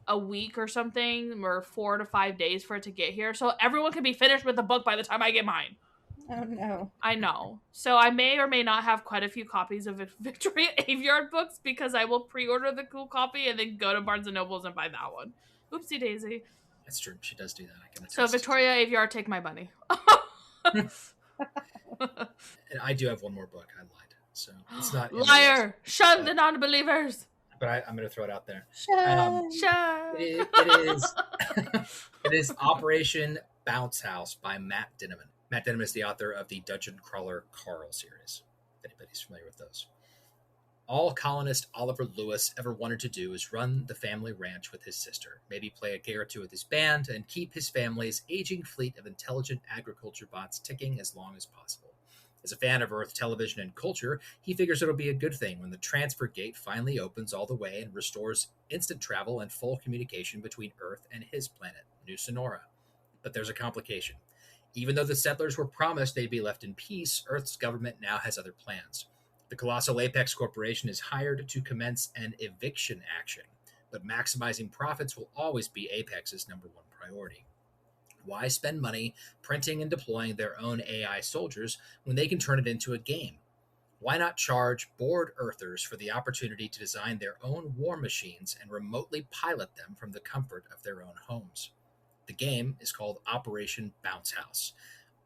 a week or something, or 4 to 5 days for it to get here, so everyone can be finished with the book by the time I get mine. Oh no. I know. So I may or may not have quite a few copies of Victoria Aveyard books because I will pre-order the cool copy and then go to Barnes & Nobles and buy that one. Oopsie daisy. That's true. She does do that. I can attest. So Victoria Aveyard, take my money. And I do have one more book. I lied. So it's not... Liar! Shun the non-believers! But I'm going to throw it out there. Shun! It is Operation Bounce House by Matt Dinniman. Matt Dinniman is the author of the Dungeon Crawler Carl series, if anybody's familiar with those. All colonist Oliver Lewis ever wanted to do is run the family ranch with his sister, maybe play a gig or two with his band, and keep his family's aging fleet of intelligent agriculture bots ticking as long as possible. As a fan of Earth television and culture, he figures it'll be a good thing when the transfer gate finally opens all the way and restores instant travel and full communication between Earth and his planet, New Sonora. But there's a complication. Even though the settlers were promised they'd be left in peace, Earth's government now has other plans. The colossal Apex Corporation is hired to commence an eviction action, but maximizing profits will always be Apex's number one priority. Why spend money printing and deploying their own AI soldiers when they can turn it into a game? Why not charge bored Earthers for the opportunity to design their own war machines and remotely pilot them from the comfort of their own homes? The game is called Operation Bounce House.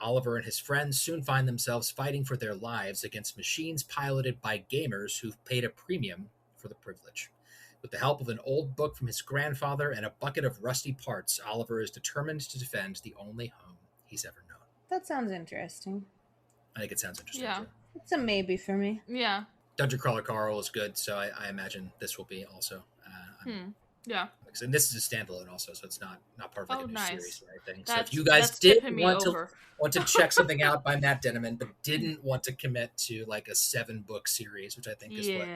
Oliver and his friends soon find themselves fighting for their lives against machines piloted by gamers who've paid a premium for the privilege. With the help of an old book from his grandfather and a bucket of rusty parts, Oliver is determined to defend the only home he's ever known. That sounds interesting. I think it sounds interesting Yeah. too. It's a maybe for me. Yeah. Dungeon Crawler Carl is good, so I imagine this will be also. Yeah. And this is a standalone also, so it's not part of like Oh, a new nice. series or anything. So That's, if you guys that's did tipping me want over. to check something out by Matt Denneman, but didn't want to commit to like a 7-book series, which I think is what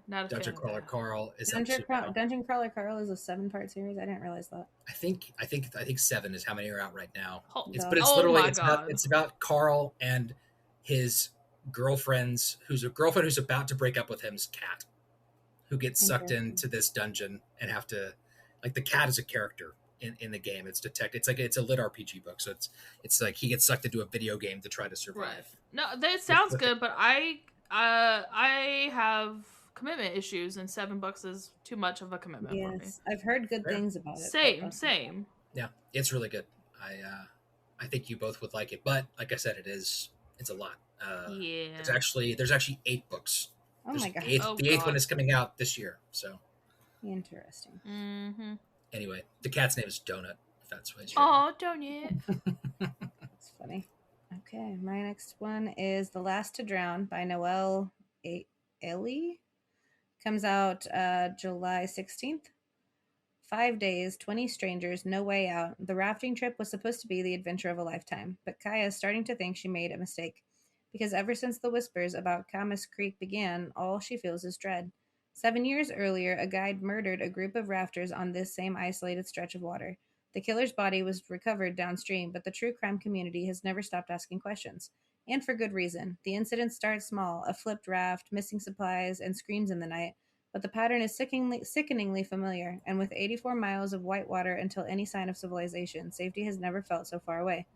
not a Dungeon fan of Crawler that. Carl is up to now. Dungeon Crawler Carl is a 7-part series. I didn't realize that. I think 7 is how many are out right now. Oh, But it's oh literally my God. it's about Carl and his girlfriend's who's about to break up with him's cat, who gets sucked Interesting. into this dungeon and have to, like, the cat is a character in the game. It's it's a lit RPG book, so it's like he gets sucked into a video game to try to survive. Right. No, that sounds good, but I have commitment issues, and 7 books is too much of a commitment for me. Yes, I've heard good Fair. things about it. Same. Yeah, it's really good. I think you both would like it, but like I said, it's a lot. Yeah. There's actually 8 books. Oh my god. The eighth one is coming out this year. So Interesting. Mm-hmm. anyway, the cat's name is Donut. If that's what it's. Oh, don't you? That's funny. Okay, my next one is The Last to Drown by Noelle Ellie. Comes out July 16th. 5 days, 20 strangers, no way out. The rafting trip was supposed to be the adventure of a lifetime, but Kaya is starting to think she made a mistake. Because ever since the whispers about Camas Creek began, all she feels is dread. 7 years earlier, a guide murdered a group of rafters on this same isolated stretch of water. The killer's body was recovered downstream, but the true crime community has never stopped asking questions. And for good reason. The incident starts small, a flipped raft, missing supplies, and screams in the night. But the pattern is sickeningly familiar, and with 84 miles of white water until any sign of civilization, safety has never felt so far away.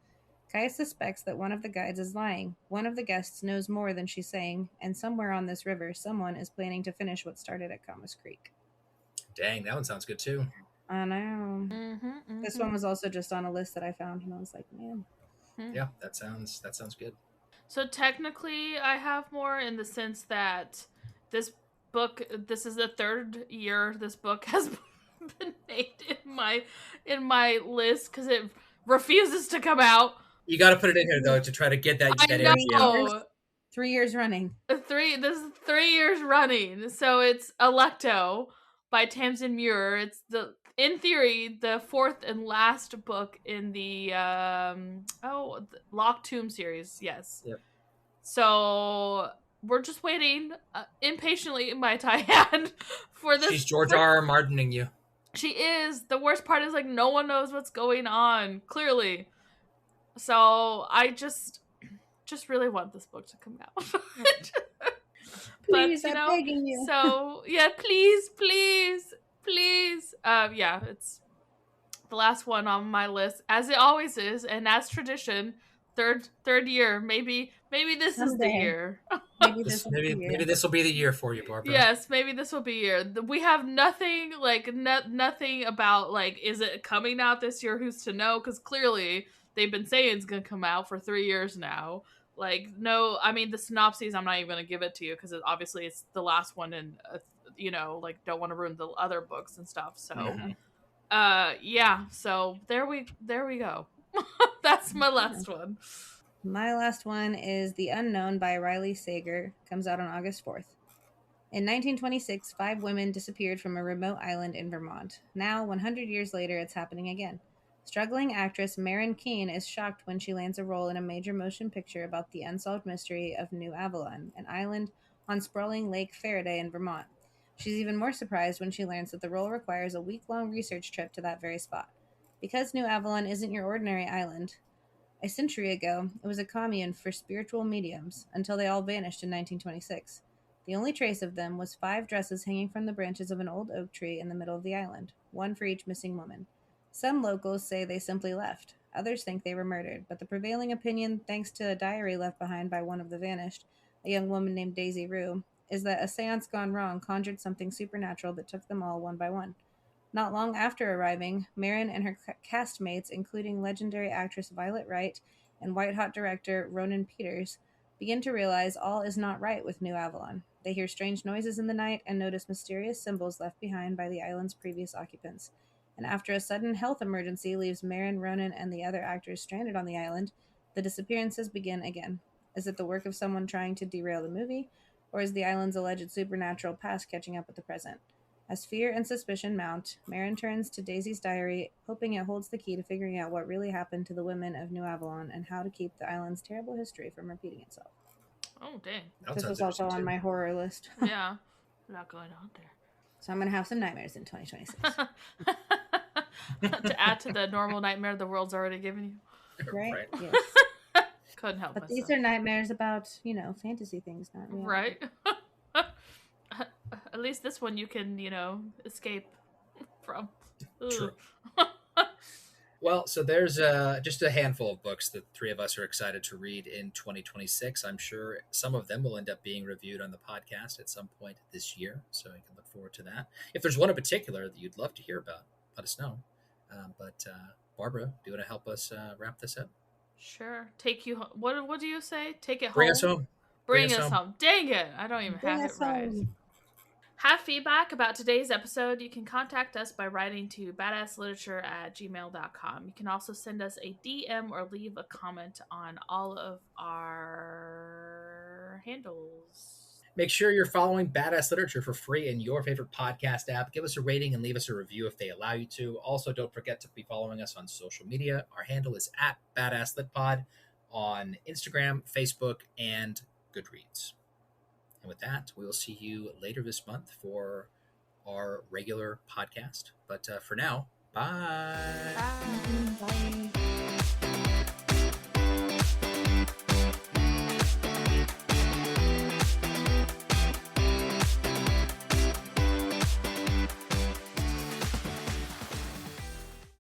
Kaya suspects that one of the guides is lying. One of the guests knows more than she's saying, and somewhere on this river, someone is planning to finish what started at Camas Creek. Dang, that one sounds good too. I know. Mm-hmm. This one was also just on a list that I found, and I was like, man. Yeah, that sounds good. So technically, I have more in the sense that this is the 3rd year this book has been made in my list because it refuses to come out. You got to put it in here though to try to get that energy out. I know. 3 years running. This is 3 years running. So it's Alecto by Tamsin Muir. It's in theory the 4th and last book in the Locked Tomb series. Yes. Yep. So we're just waiting impatiently in my tie hand for this. She's George R. Martining you. She is. The worst part is, like, no one knows what's going on, clearly. So I just really want this book to come out. Please, I'm begging you. So, yeah, please. Yeah, it's the last one on my list, as it always is, and as tradition, third year. Maybe this is the year. Maybe this will be the year for you, Barbara. Yes, maybe this will be year. We have nothing nothing about is it coming out this year? Who's to know? Because clearly they've been saying it's gonna come out for 3 years now. No, I mean the synopses. I'm not even gonna give it to you because obviously it's the last one, and don't want to ruin the other books and stuff. So, yeah. So there we go. That's my last one. My last one is The Unknown by Riley Sager. Comes out on August 4th. In 1926, 5 women disappeared from a remote island in Vermont. Now, 100 years later, it's happening again. Struggling actress Maren Keane is shocked when she lands a role in a major motion picture about the unsolved mystery of New Avalon, an island on sprawling Lake Faraday in Vermont. She's even more surprised when she learns that the role requires a week-long research trip to that very spot. Because New Avalon isn't your ordinary island, a century ago, it was a commune for spiritual mediums until they all vanished in 1926. The only trace of them was 5 dresses hanging from the branches of an old oak tree in the middle of the island, one for each missing woman. Some locals say they simply left. Others think they were murdered, but the prevailing opinion, thanks to a diary left behind by one of the vanished, a young woman named Daisy Rue, is that a seance gone wrong conjured something supernatural that took them all one by one. Not long after arriving, Maren and her castmates, including legendary actress Violet Wright and white-hot director Ronan Peters begin to realize all is not right with New Avalon. They hear strange noises in the night and notice mysterious symbols left behind by the island's previous occupants. And after a sudden health emergency leaves Marin, Ronan, and the other actors stranded on the island, the disappearances begin again. Is it the work of someone trying to derail the movie, or is the island's alleged supernatural past catching up with the present? As fear and suspicion mount, Marin turns to Daisy's diary, hoping it holds the key to figuring out what really happened to the women of New Avalon and how to keep the island's terrible history from repeating itself. Oh, dang. That This sounds was also interesting, on too. my horror list. Yeah. A lot going on there. So I'm going to have some nightmares in 2026. To add to the normal nightmare the world's already given you. Right? Right. Yes. Couldn't help But myself. these are nightmares about, fantasy things, not reality. Right? At least this one you can, escape from. True. Ugh. Well, so there's just a handful of books that three of us are excited to read in 2026. I'm sure some of them will end up being reviewed on the podcast at some point this year, so you can look forward to that. If there's one in particular that you'd love to hear about, let us know. But Barbara, do you want to help us wrap this up? Sure. Take you home. What do you say? Take it Bring home? us home. Bring us home. Dang it. I don't even Bring have it us right. home. Have feedback about today's episode, you can contact us by writing to badassliterature@gmail.com. You can also send us a DM or leave a comment on all of our handles. Make sure you're following Badass Literature for free in your favorite podcast app. Give us a rating and leave us a review if they allow you to. Also, don't forget to be following us on social media. Our handle is @BadassLitPod on Instagram, Facebook, and Goodreads. And with that, we will see you later this month for our regular podcast. But for now, bye.